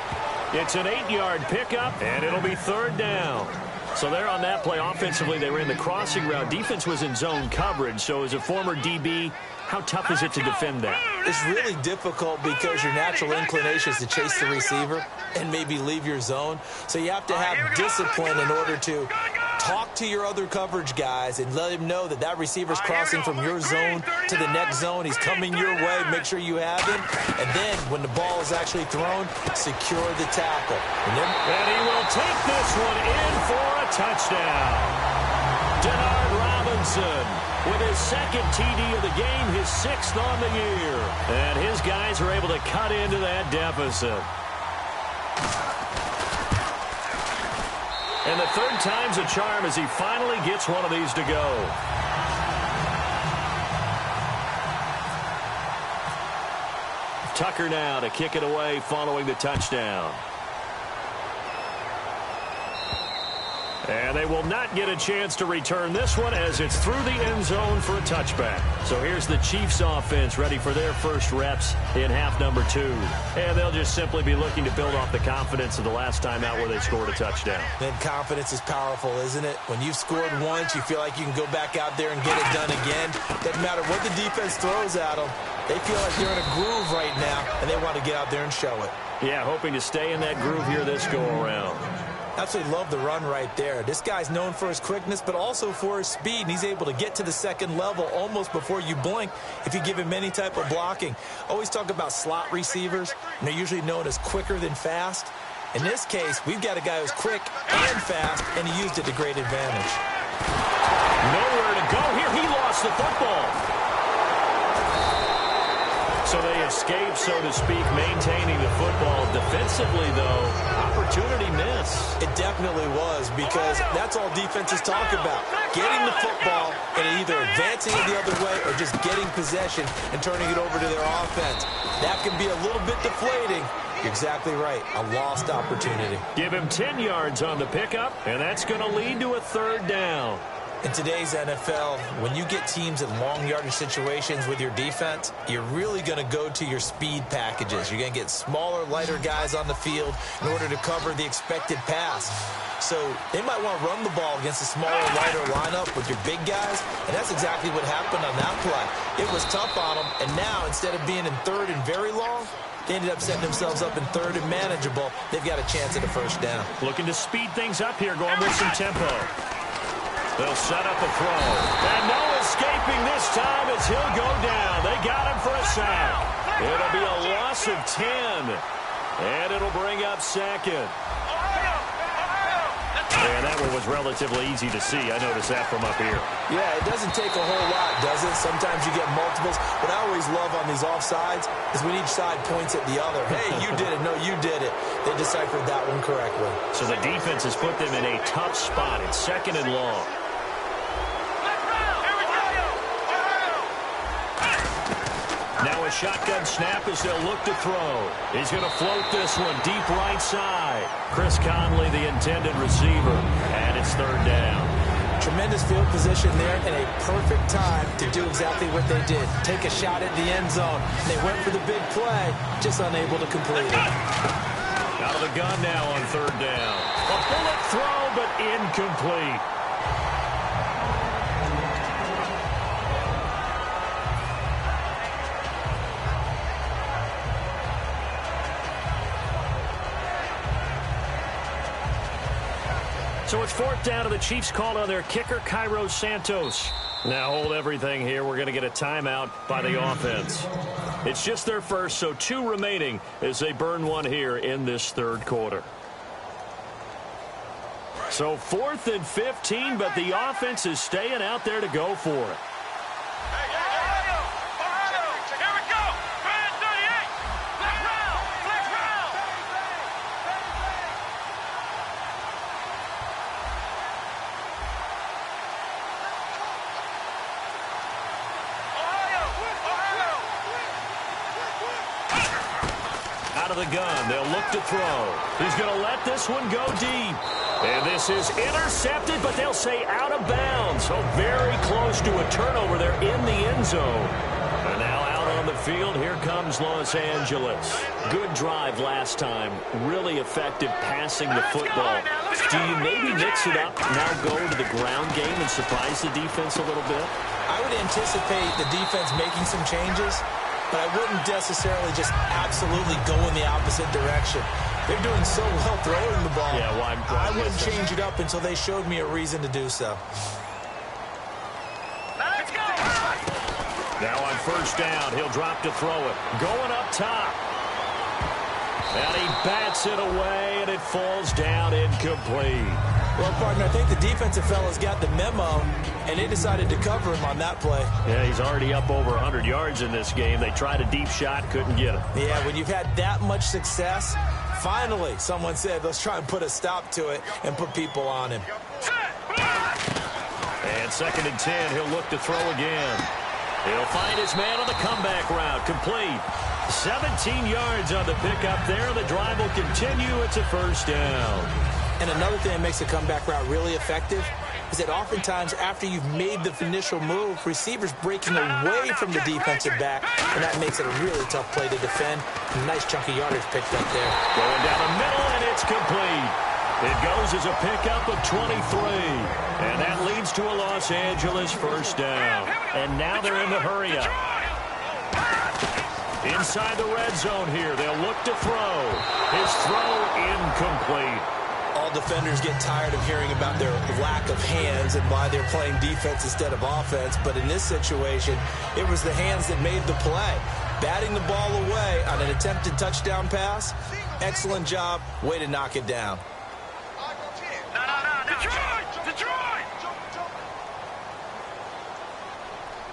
It's an 8-yard pickup, and it'll be third down. So there on that play, offensively, they ran the crossing route. Defense was in zone coverage. So as a former DB, how tough is it to defend that? It's really difficult because your natural inclination is to chase the receiver and maybe leave your zone. So you have to have discipline in order to talk to your other coverage guys and let him know that that receiver's crossing from your zone to the next zone. He's coming your way. Make sure you have him. And then when the ball is actually thrown, secure the tackle. And he will take this one in for a touchdown. Denard Robinson with his second TD of the game, his 6th on the year. And his guys are able to cut into that deficit. And the third time's a charm as he finally gets one of these to go. Tucker now to kick it away following the touchdown. And they will not get a chance to return this one as it's through the end zone for a touchback. So here's the Chiefs offense ready for their first reps in half number 2. And they'll just simply be looking to build off the confidence of the last time out where they scored a touchdown. Then confidence is powerful, isn't it? When you've scored once, you feel like you can go back out there and get it done again. Doesn't matter what the defense throws at them. They feel like they're in a groove right now, and they want to get out there and show it. Yeah, hoping to stay in that groove here this go-around. Absolutely love the run right there. This guy's known for his quickness, but also for his speed. And he's able to get to the second level almost before you blink if you give him any type of blocking. Always talk about slot receivers, and they're usually known as quicker than fast. In this case, we've got a guy who's quick and fast, and he used it to great advantage. Nowhere to go here. He lost the football. So they escape, so to speak, maintaining the football. Defensively, though, opportunity miss. It definitely was, because that's all defenses talk about. Getting the football and either advancing it the other way or just getting possession and turning it over to their offense. That can be a little bit deflating. You're exactly right. A lost opportunity. Give him 10 yards on the pickup, and that's going to lead to a third down. In today's NFL, when you get teams in long yardage situations with your defense, you're really going to go to your speed packages. You're going to get smaller, lighter guys on the field in order to cover the expected pass. So they might want to run the ball against a smaller, lighter lineup with your big guys, and that's exactly what happened on that play. It was tough on them, and now instead of being in third and very long, they ended up setting themselves up in third and manageable. They've got a chance at a first down. Looking to speed things up here, going with some tempo. They'll set up a throw. And no escaping this time as he'll go down. They got him for a sack. It'll be a loss of 10. And it'll bring up second. And that one was relatively easy to see. I noticed that from up here. Yeah, it doesn't take a whole lot, does it? Sometimes you get multiples. What I always love on these offsides is when each side points at the other. Hey, you did it. No, you did it. They deciphered that one correctly. So the defense has put them in a tough spot. It's second and long. Now now a shotgun snap as they'll look to throw. He's going to float this one deep right side. Chris Conley, the intended receiver, and it's third down. Tremendous field position there and a perfect time to do exactly what they did. Take a shot at the end zone. They went for the big play, just unable to complete it. Out of the gun now on third down. A bullet throw, but incomplete. So it's fourth down, and the Chiefs called on their kicker, Cairo Santos. Now hold everything here. We're going to get a timeout by the offense. It's just their first, so 2 remaining as they burn one here in this third quarter. So 4th and 15, but the offense is staying out there to go for it. Of the gun, they'll look to throw. He's going to let this one go deep. And this is intercepted, but they'll say out of bounds. So very close to a turnover there in the end zone. And now out on the field, here comes Los Angeles. Good drive last time. Really effective passing the football. Do you maybe mix it up, now go to the ground game and surprise the defense a little bit? I would anticipate the defense making some changes, but I wouldn't necessarily just absolutely go in the opposite direction. They're doing so well throwing the ball. Yeah, why I wouldn't change it up until they showed me a reason to do so. Let's go! Now on first down, he'll drop to throw it. Going up top. And he bats it away, and it falls down incomplete. Well, partner, I think the defensive fellas got the memo, and they decided to cover him on that play. Yeah, he's already up over 100 yards in this game. They tried a deep shot, couldn't get him. Yeah, when you've had that much success, finally, someone said, let's try and put a stop to it and put people on him. And 2nd and 10, he'll look to throw again. He'll find his man on the comeback route, complete. 17 yards on the pickup there. The drive will continue. It's a first down. And another thing that makes a comeback route really effective is that oftentimes after you've made the initial move, receivers breaking away from the defensive back, and that makes it a really tough play to defend. A nice chunky yardage picked up there. Going down the middle, and it's complete. It goes as a pickup of 23. And that leads to a Los Angeles first down. And now they're in the hurry-up. Inside the red zone here, they'll look to throw. His throw incomplete. All defenders get tired of hearing about their lack of hands and why they're playing defense instead of offense. But in this situation, it was the hands that made the play. Batting the ball away on an attempted touchdown pass. Excellent job. Way to knock it down. No. Detroit!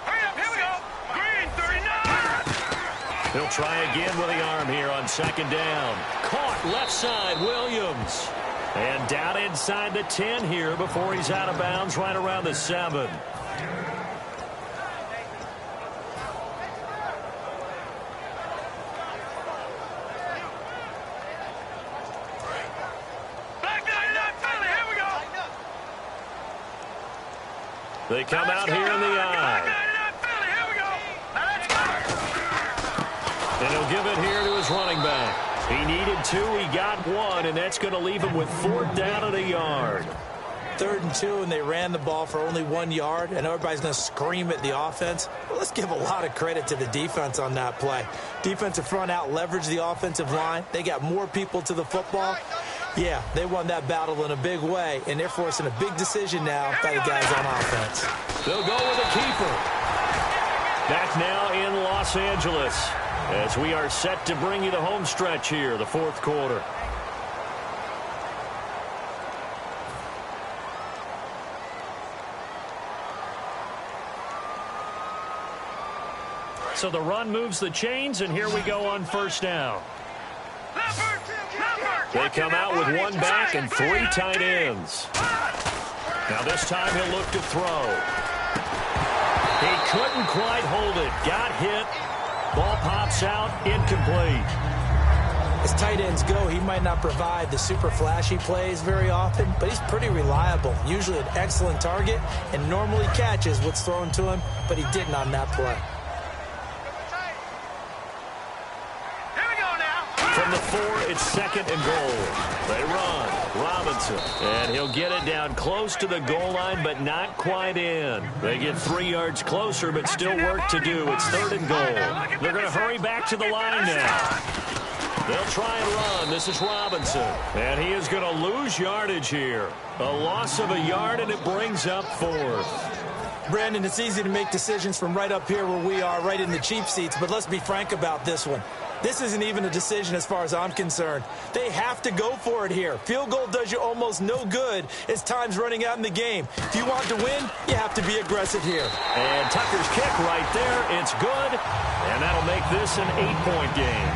Hurry up, here we go. Green, 39. He'll try again with the arm here on 2nd down. Caught left side, Williams. And down inside the 10 here before he's out of bounds right around the 7. They come out here in the eye. And he'll give it here to his running back. He needed 2, he got 1, and that's going to leave him with 4th down at a yard. 3rd and 2, and they ran the ball for only 1 yard, and everybody's going to scream at the offense. Well, let's give a lot of credit to the defense on that play. Defensive front out leveraged the offensive line. They got more people to the football. Yeah, they won that battle in a big way, and they're forcing a big decision now by the guys on offense. They'll go with a keeper. Back now in Los Angeles as we are set to bring you the home stretch here, the 4th quarter. So the run moves the chains, and here we go on first down. They come out with 1 back and 3 tight ends. Now this time he'll look to throw. He couldn't quite hold it. Got hit. Ball pops out, incomplete. As tight ends go, he might not provide the super flashy plays very often, but he's pretty reliable. Usually an excellent target and normally catches what's thrown to him, but he didn't on that play. Here we go now. From the 4, it's 2nd and goal. They run. Robinson. And he'll get it down close to the goal line, but not quite in. They get 3 yards closer, but still work to do. It's 3rd and goal. They're going to hurry back to the line now. They'll try and run. This is Robinson. And he is going to lose yardage here. A loss of a yard, and it brings up 4th. Brandon, it's easy to make decisions from right up here where we are, right in the cheap seats, but let's be frank about this one. This isn't even a decision as far as I'm concerned. They have to go for it here. Field goal does you almost no good as time's running out in the game. If you want to win, you have to be aggressive here. And Tucker's kick right there. It's good, and that'll make this an 8-point game.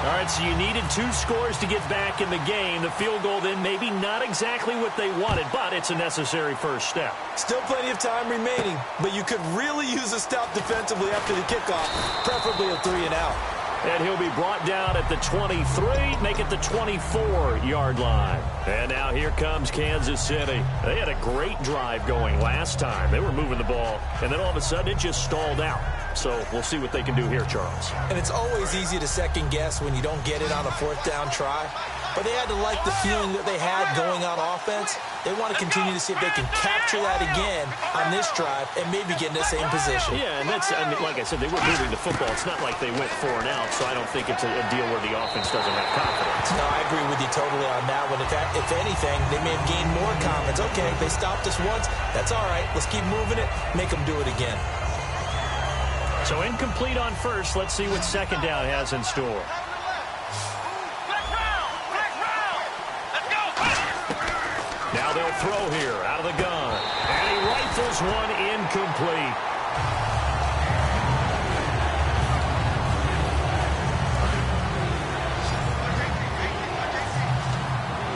All right, so you needed 2 scores to get back in the game. The field goal then maybe not exactly what they wanted, but it's a necessary first step. Still plenty of time remaining, but you could really use a stop defensively after the kickoff, preferably a 3-and-out. And he'll be brought down at the 23, make it the 24-yard line. And now here comes Kansas City. They had a great drive going last time. They were moving the ball, and then all of a sudden it just stalled out. So we'll see what they can do here, Charles. And it's always easy to second-guess when you don't get it on a 4th down try. But they had to like the feeling that they had going on offense. They want to continue to see if they can capture that again on this drive and maybe get in the same position. Yeah, and that's, I mean, like I said, they were moving the football. It's not like they went 4 and out, so I don't think it's a deal where the offense doesn't have confidence. No, I agree with you totally on that one. If anything, they may have gained more confidence. Okay, they stopped us once. That's all right. Let's keep moving it. Make them do it again. So incomplete on first. Let's see what 2nd down has in store. Now they'll throw here out of the gun. And he rifles one incomplete.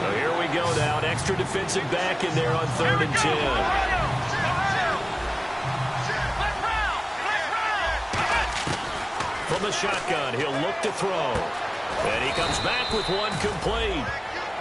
So here we go now. An extra defensive back in there on 3rd and 10. From the shotgun, he'll look to throw. And he comes back with one complete.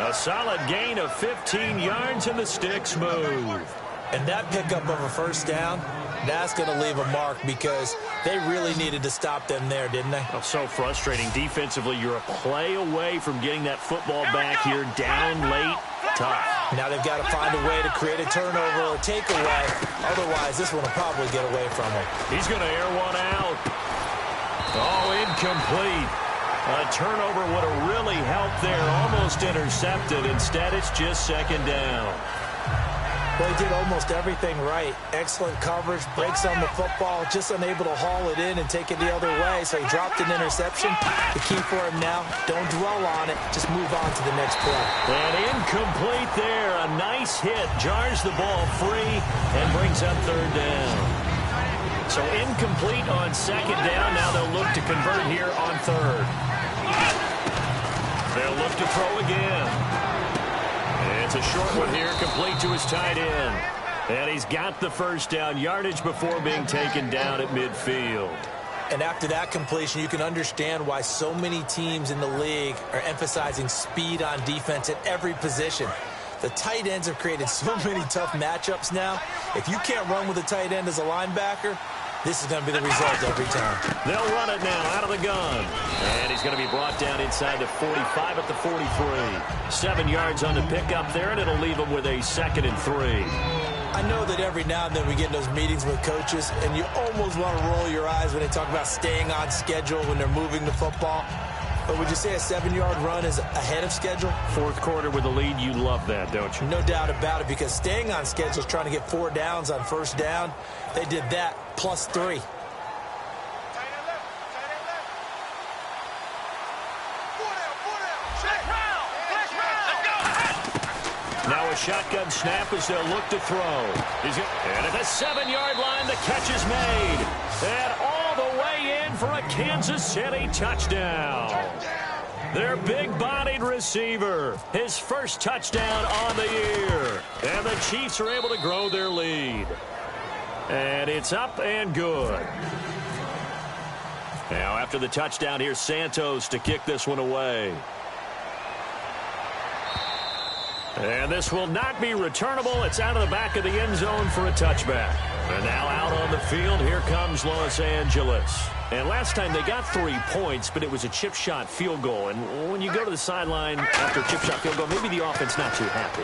A solid gain of 15 yards, and the sticks move. And that pickup of a 1st down, that's going to leave a mark because they really needed to stop them there, didn't they? Oh, so frustrating. Defensively, you're a play away from getting that football back here down late. Tough. Now they've got to find a way to create a turnover or takeaway. Otherwise, this one will probably get away from him. He's going to air one out. Oh, incomplete. A turnover would have really helped there. Almost intercepted. Instead, it's just 2nd down. Well, he did almost everything right. Excellent coverage, breaks on the football, just unable to haul it in and take it the other way. So he dropped an interception. The key for him now, don't dwell on it. Just move on to the next play. And incomplete there. A nice hit. Jars the ball free and brings up 3rd down. So incomplete on 2nd down. Now they'll look to convert here on 3rd. They'll look to throw again. It's a short one here, complete to his tight end. And he's got the 1st down. Yardage before being taken down at midfield. And after that completion, you can understand why so many teams in the league are emphasizing speed on defense at every position. The tight ends have created so many tough matchups now. If you can't run with a tight end as a linebacker, this is going to be the result every time. They'll run it now out of the gun. And he's going to be brought down inside the 45 at the 43. 7 yards on the pickup there, and it'll leave him with a 2nd and 3. I know that every now and then we get in those meetings with coaches, and you almost want to roll your eyes when they talk about staying on schedule when they're moving the football. But would you say a 7-yard run is ahead of schedule? 4th quarter with a lead, you love that, don't you? No doubt about it, because staying on schedule is trying to get 4 downs on 1st down. They did that plus 3. Now a shotgun snap as they'll look to throw. And at the 7-yard line, the catch is made. And all the way in for a Kansas City touchdown. Their big-bodied receiver, his first touchdown on the year. And the Chiefs are able to grow their lead. And it's up and good. Now after the touchdown, here's Santos to kick this one away. And this will not be returnable. It's out of the back of the end zone for a touchback. And now out on the field, here comes Los Angeles. And last time they got 3 points, but it was a chip shot field goal. And when you go to the sideline after a chip shot field goal, maybe the offense not too happy.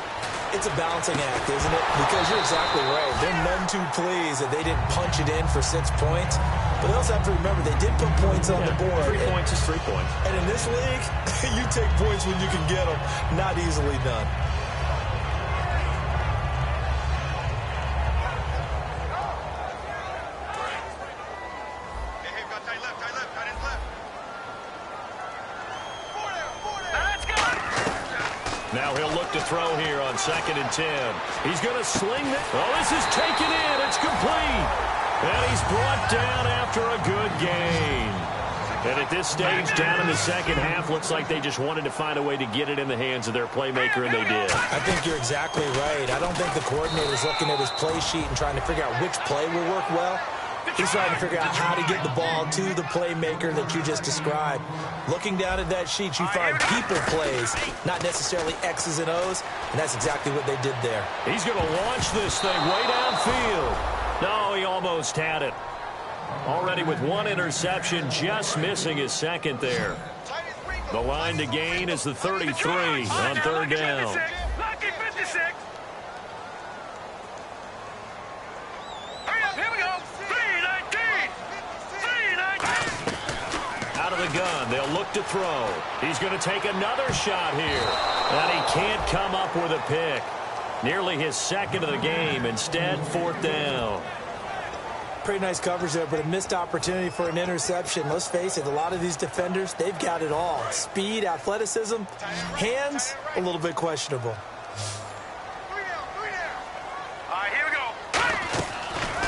It's a balancing act, isn't it? Because you're exactly right. They're none too pleased that they didn't punch it in for 6 points. But they also have to remember they did put points on the board. 3 points is 3 points. And in this league, you take points when you can get them. Not easily done. Now he'll look to throw here on 2nd and 10. He's going to sling it. Oh, this is taken in. It's complete. And he's brought down after a good gain. And at this stage, down in the second half, looks like they just wanted to find a way to get it in the hands of their playmaker, and they did. I think you're exactly right. I don't think the coordinator's looking at his play sheet and trying to figure out which play will work well. He's trying to figure out how to get the ball to the playmaker that you just described. Looking down at that sheet, you find people plays, not necessarily X's and O's, and that's exactly what they did there. He's going to launch this thing way downfield. No, he almost had it. Already with 1 interception, just missing his 2nd there. The line to gain is the 33 on 3rd down. Out of the gun, they'll look to throw. He's going to take another shot here. And he can't come up with a pick. Nearly his 2nd of the game. Instead, 4th down. Pretty nice coverage there, but a missed opportunity for an interception. Let's face it, a lot of these defenders, they've got it all. Speed, athleticism, hands, a little bit questionable.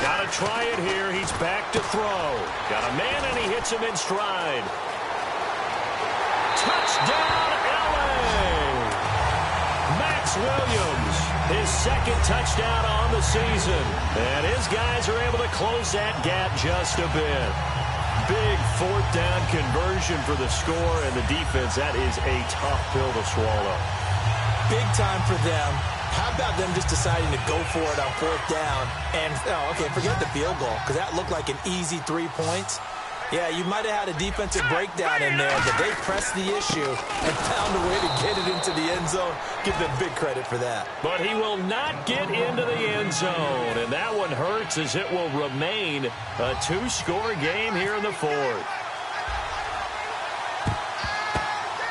Got to try it here. He's back to throw. Got a man, and he hits him in stride. Touchdown, L.A. Max Williams, his 2nd touchdown on the season. And his guys are able to close that gap just a bit. Big 4th down conversion for the score, and the defense, that is a tough pill to swallow. Big time for them. How about them just deciding to go for it on 4th down? And, okay, forget the field goal, because that looked like an easy 3 points. Yeah, you might have had a defensive breakdown in there, but they pressed the issue and found a way to get it into the end zone. Give them big credit for that. But he will not get into the end zone, and that one hurts as it will remain a 2-score game here in the 4th.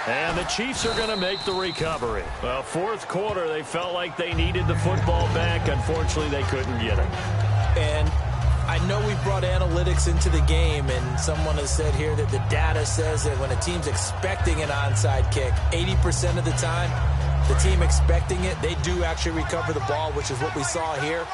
And the Chiefs are going to make the recovery. Well, 4th quarter, they felt like they needed the football back. Unfortunately, they couldn't get it. And I know we brought analytics into the game, and someone has said here that the data says that when a team's expecting an onside kick, 80% of the time, the team expecting it, they do actually recover the ball, which is what we saw here.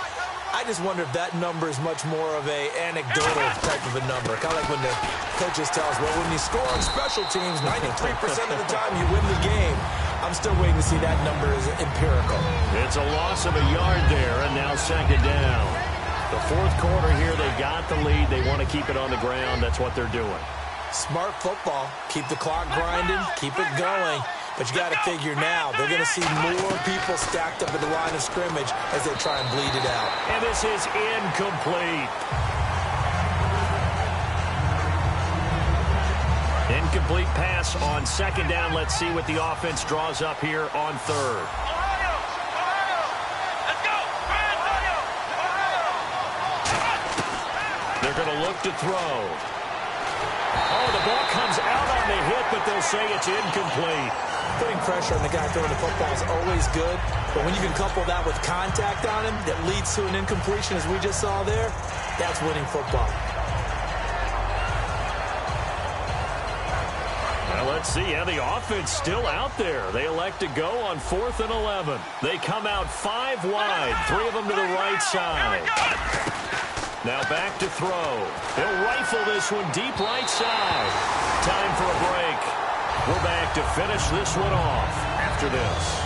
I just wonder if that number is much more of a anecdotal type of a number. Kind of like when the coaches tell us, well, when you score on special teams, 93% of the time you win the game. I'm still waiting to see that number is empirical. It's a loss of a yard there, and now 2nd down. The 4th quarter here, they've got the lead. They want to keep it on the ground. That's what they're doing. Smart football. Keep the clock grinding. Keep it going. But you got to figure now, they're going to see more people stacked up at the line of scrimmage as they try and bleed it out. And this is incomplete. Incomplete pass on 2nd down. Let's see what the offense draws up here on 3rd. They're going to look to throw. Oh, the ball comes out on the hit, but they'll say it's incomplete. Putting pressure on the guy throwing the football is always good, but when you can couple that with contact on him that leads to an incompletion, as we just saw there, that's winning football. Well, let's see. Yeah, the offense still out there. They elect to go on 4th and 11. They come out 5 wide, 3 of them to the right side. Now back to throw. He'll rifle this one deep right side. Time for a break. We're back to finish this one off after this.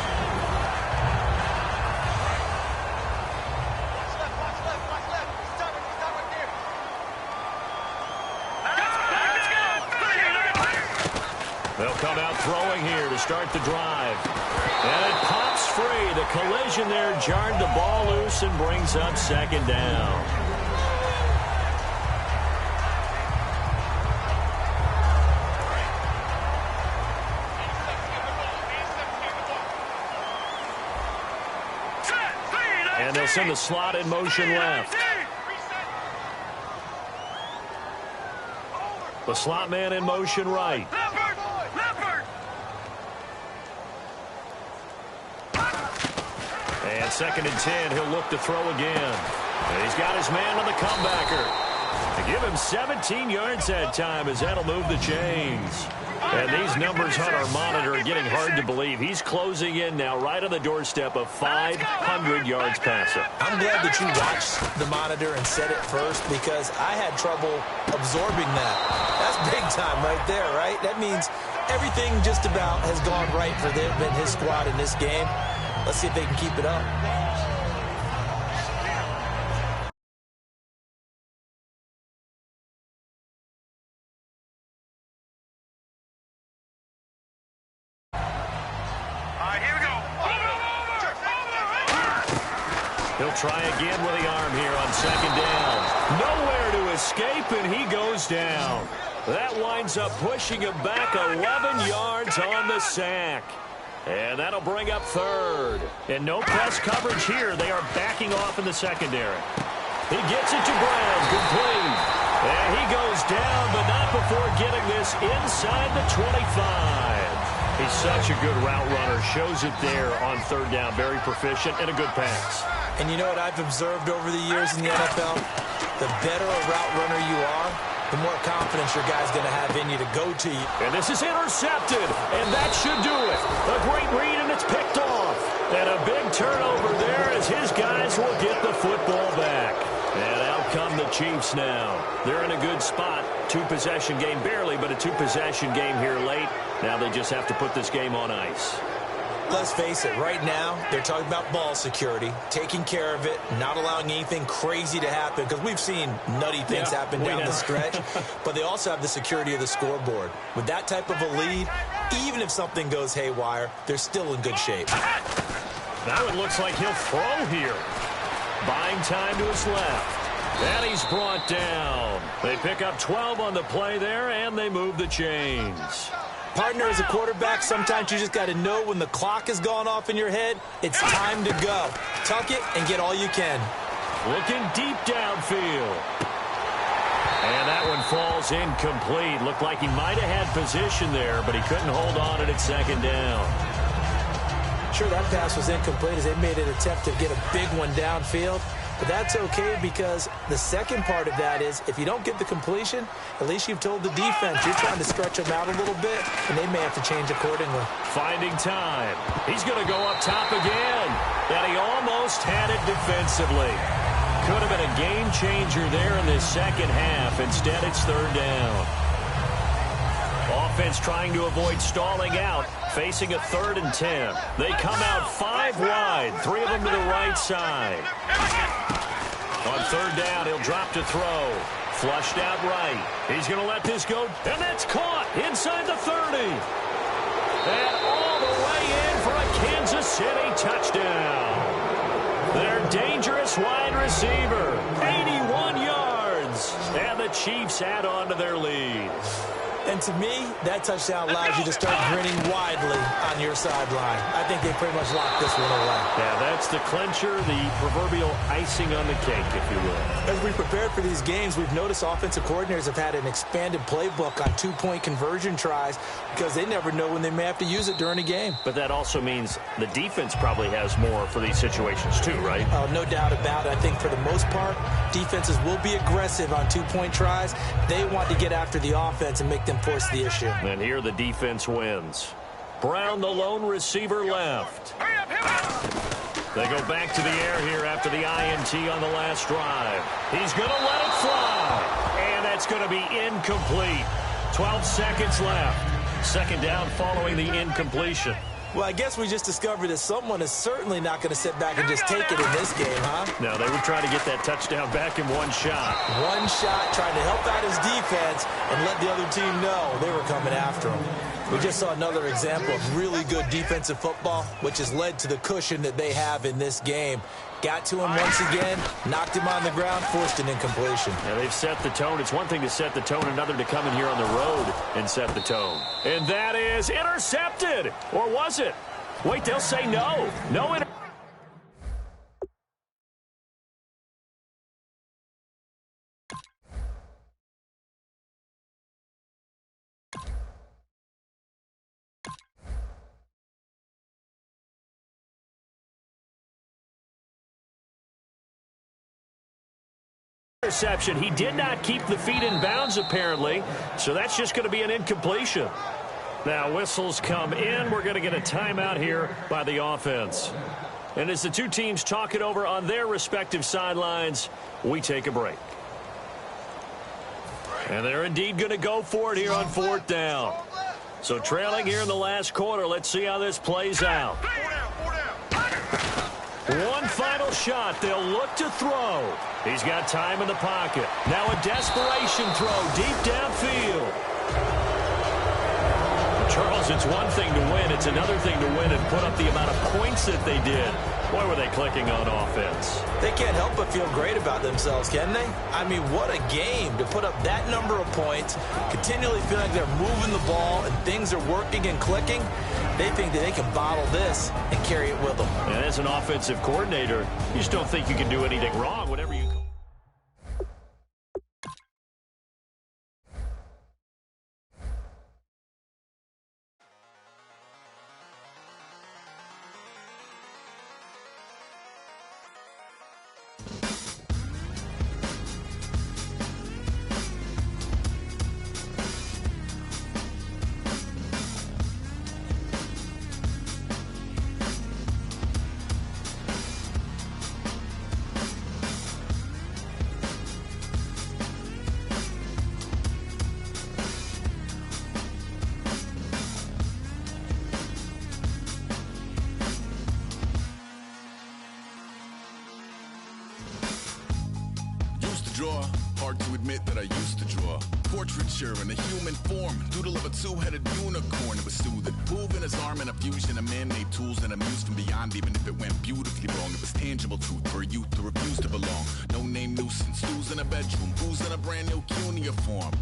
Let's go! come out throwing here to start the drive. And it pops free. The collision there jarred the ball loose and brings up second down. And they'll send the slot in motion left. The slot man in motion right. And 2nd and 10, he'll look to throw again. And he's got his man on the comebacker. To give him 17 yards that time as that'll move the chains. And these numbers on our monitor are getting hard to believe. He's closing in now right on the doorstep of 500 yards passing. I'm glad that you watched the monitor and said it first because I had trouble absorbing that. That's big time right there, right? That means everything just about has gone right for them and his squad in this game. Let's see if they can keep it up. He'll try again with the arm here on 2nd down. Nowhere to escape, and he goes down. That winds up pushing him back 11 yards on the sack. And that'll bring up 3rd. And no press coverage here. They are backing off in the secondary. He gets it to Brown, complete. And he goes down, but not before getting this inside the 25. He's such a good route runner. Shows it there on 3rd down. Very proficient and a good pass. And you know what I've observed over the years in the NFL? The better a route runner you are, the more confidence your guy's going to have in you to go to you. And this is intercepted, and that should do it. A great read, and it's picked off. And a big turnover there as his guys will get the football back. And out come the Chiefs now. They're in a good spot. 2-possession game, barely, but a 2-possession game here late. Now they just have to put this game on ice. Let's face it, right now, they're talking about ball security, taking care of it, not allowing anything crazy to happen, because we've seen nutty things happen down the stretch, but they also have the security of the scoreboard. With that type of a lead, even if something goes haywire, they're still in good shape. Now it looks like he'll throw here. Buying time to his left. And he's brought down. They pick up 12 on the play there, and they move the chains. Partner, as a quarterback, sometimes you just got to know when the clock has gone off in your head, it's time to go. Tuck it and get all you can. Looking deep downfield. And that one falls incomplete. Looked like he might have had position there, but he couldn't hold on at 2nd down. Sure, that pass was incomplete as they made an attempt to get a big one downfield. But that's okay because the second part of that is if you don't get the completion, at least you've told the defense you're trying to stretch them out a little bit, and they may have to change accordingly. Finding time. He's going to go up top again. And he almost had it defensively. Could have been a game changer there in this second half. Instead, it's 3rd down. Offense trying to avoid stalling out, facing a 3rd and 10. They come out 5 wide, 3 of them to the right side. On 3rd down, he'll drop to throw. Flushed out right. He's going to let this go, and that's caught inside the 30. And all the way in for a Kansas City touchdown. Their dangerous wide receiver, 81 yards. And the Chiefs add on to their lead. And to me, that touchdown allows you to start grinning widely on your sideline. I think they pretty much locked this one away. Yeah, that's the clincher, the proverbial icing on the cake, if you will. As we prepared for these games, we've noticed offensive coordinators have had an expanded playbook on 2-point conversion tries because they never know when they may have to use it during a game. But that also means the defense probably has more for these situations too, right? No doubt about it. I think for the most part, defenses will be aggressive on 2-point tries. They want to get after the offense and make them force the issue. And here the defense wins. Brown, the lone receiver, left. They go back to the air here after the INT on the last drive. He's going to let it fly. And that's going to be incomplete. 12 seconds left. 2nd down following the incompletion. Well, I guess we just discovered that someone is certainly not going to sit back and just take it in this game, huh? No, they were trying to get that touchdown back in one shot. One shot, trying to help out his defense and let the other team know they were coming after him. We just saw another example of really good defensive football, which has led to the cushion that they have in this game. Got to him once again, knocked him on the ground, forced an incompletion. Yeah, they've set the tone. It's one thing to set the tone, another to come in here on the road and set the tone. And that is intercepted. Or was it? Wait, they'll say no. No interception. He did not keep the feet in bounds, apparently, so that's just going to be an incompletion. Now, whistles come in. We're going to get a timeout here by the offense. And as the two teams talk it over on their respective sidelines, we take a break. And they're indeed going to go for it here on 4th down. So trailing here in the last quarter, let's see how this plays out. One final shot. They'll look to throw. He's got time in the pocket. Now a desperation throw deep downfield. Charles, it's one thing to win. It's another thing to win and put up the amount of points that they did. Boy, were they clicking on offense. They can't help but feel great about themselves, can they? I mean, what a game to put up that number of points, continually feeling like they're moving the ball and things are working and clicking. They think that they can bottle this and carry it with them. And as an offensive coordinator, you just don't think you can do anything wrong, whatever you... Hard to admit that I used to draw. Portraiture in a human form. Doodle of a two-headed unicorn. It was soothing. Moving his arm in a fusion of man-made tools and amused from beyond. Even if it went beautifully wrong, it was tangible truth for a youth to refuse to belong. No name nuisance. Who's in a bedroom? Who's in a brand new cuneiform?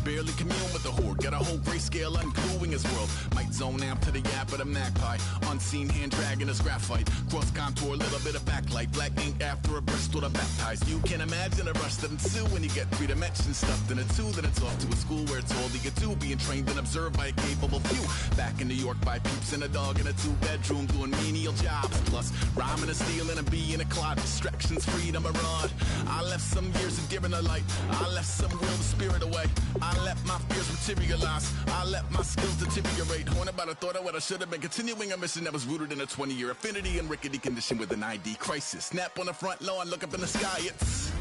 Barely commune with the horde. Got a whole grayscale ungluing his world. Might zone amp to the yap of the magpie. Unseen hand dragging his graphite. Cross contour, little bit of backlight. Black ink after a Bristol to baptize. You can imagine a rush that ensue when you get 3 dimensions stuffed in a 2. Then it's off to a school where it's all you get to. Being trained and observed by a capable few. Back in New York by peeps and a dog in a 2-bedroom doing menial jobs. Plus rhyming and stealing and being a clod. Distractions, freedom, a rod. I left some years of giving a light. I left some will the spirit away. I let my fears materialize. I let my skills deteriorate. Horn about a thought of what I should have been. Continuing a mission that was rooted in a 20-year affinity and rickety condition with an ID crisis. Snap on the front lawn, look up in the sky. It's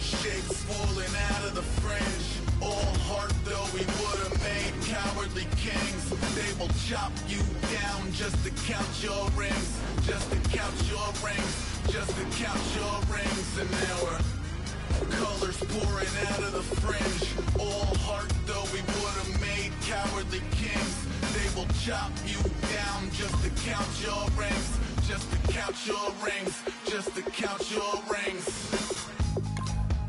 shapes falling out of the fringe. All heart though we would have made cowardly kings. They will chop you down just to count your rings. Just to count your rings. Just to count your rings. And now we're colors pouring out of the fringe. All heart though we would have made cowardly kings. They will chop you down just to count your rings. Just to count your rings. Just to count your rings.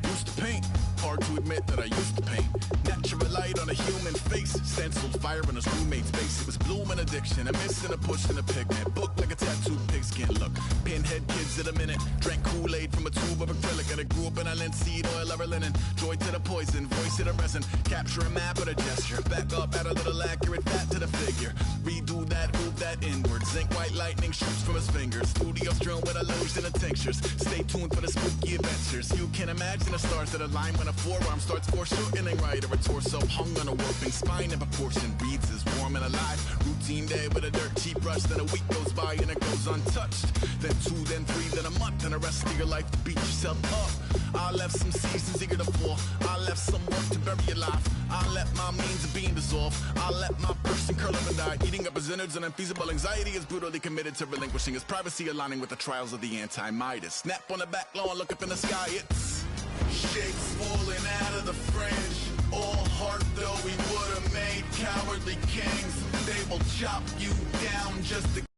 Used to paint. Hard to admit that I used to paint. Natural light on a human face. Stenciled fire in his roommate's face. It was blooming addiction. A miss and a push and a pigment. Book like a tattooed pigskin. Look, pinhead kids in a minute. Drank Kool-Aid from a tube of acrylic. And I grew up in a linseed oil of linen. Joy to the poison, voice to the resin. Capture a map with a gesture. Back up, add a little accurate fat to the figure. Redo that, move that inward. Zinc white lightning shoots from his fingers. Studio strewn with illusion and tinctures. Stay tuned for the spooky adventures. You can imagine the stars that align when a forearm starts foreshortening right, or a torso hung on a warping spine in proportion. Breathes as warm and alive. Routine day with a dirt cheap brush. Then a week goes by and it goes untouched. Then 2, then 3, then a month, and the rest of your life to beat yourself up. I left some seasons eager to fall. I left some work to bury your life. I let my means of being dissolved. I let my person Interesting curl of a diet, eating up his innards, and unfeasible anxiety is brutally committed to relinquishing his privacy, aligning with the trials of the anti-Midas. Snap on the back lawn, look up in the sky, it's shapes falling out of the fringe. All heart though we would have made cowardly kings. They will chop you down just to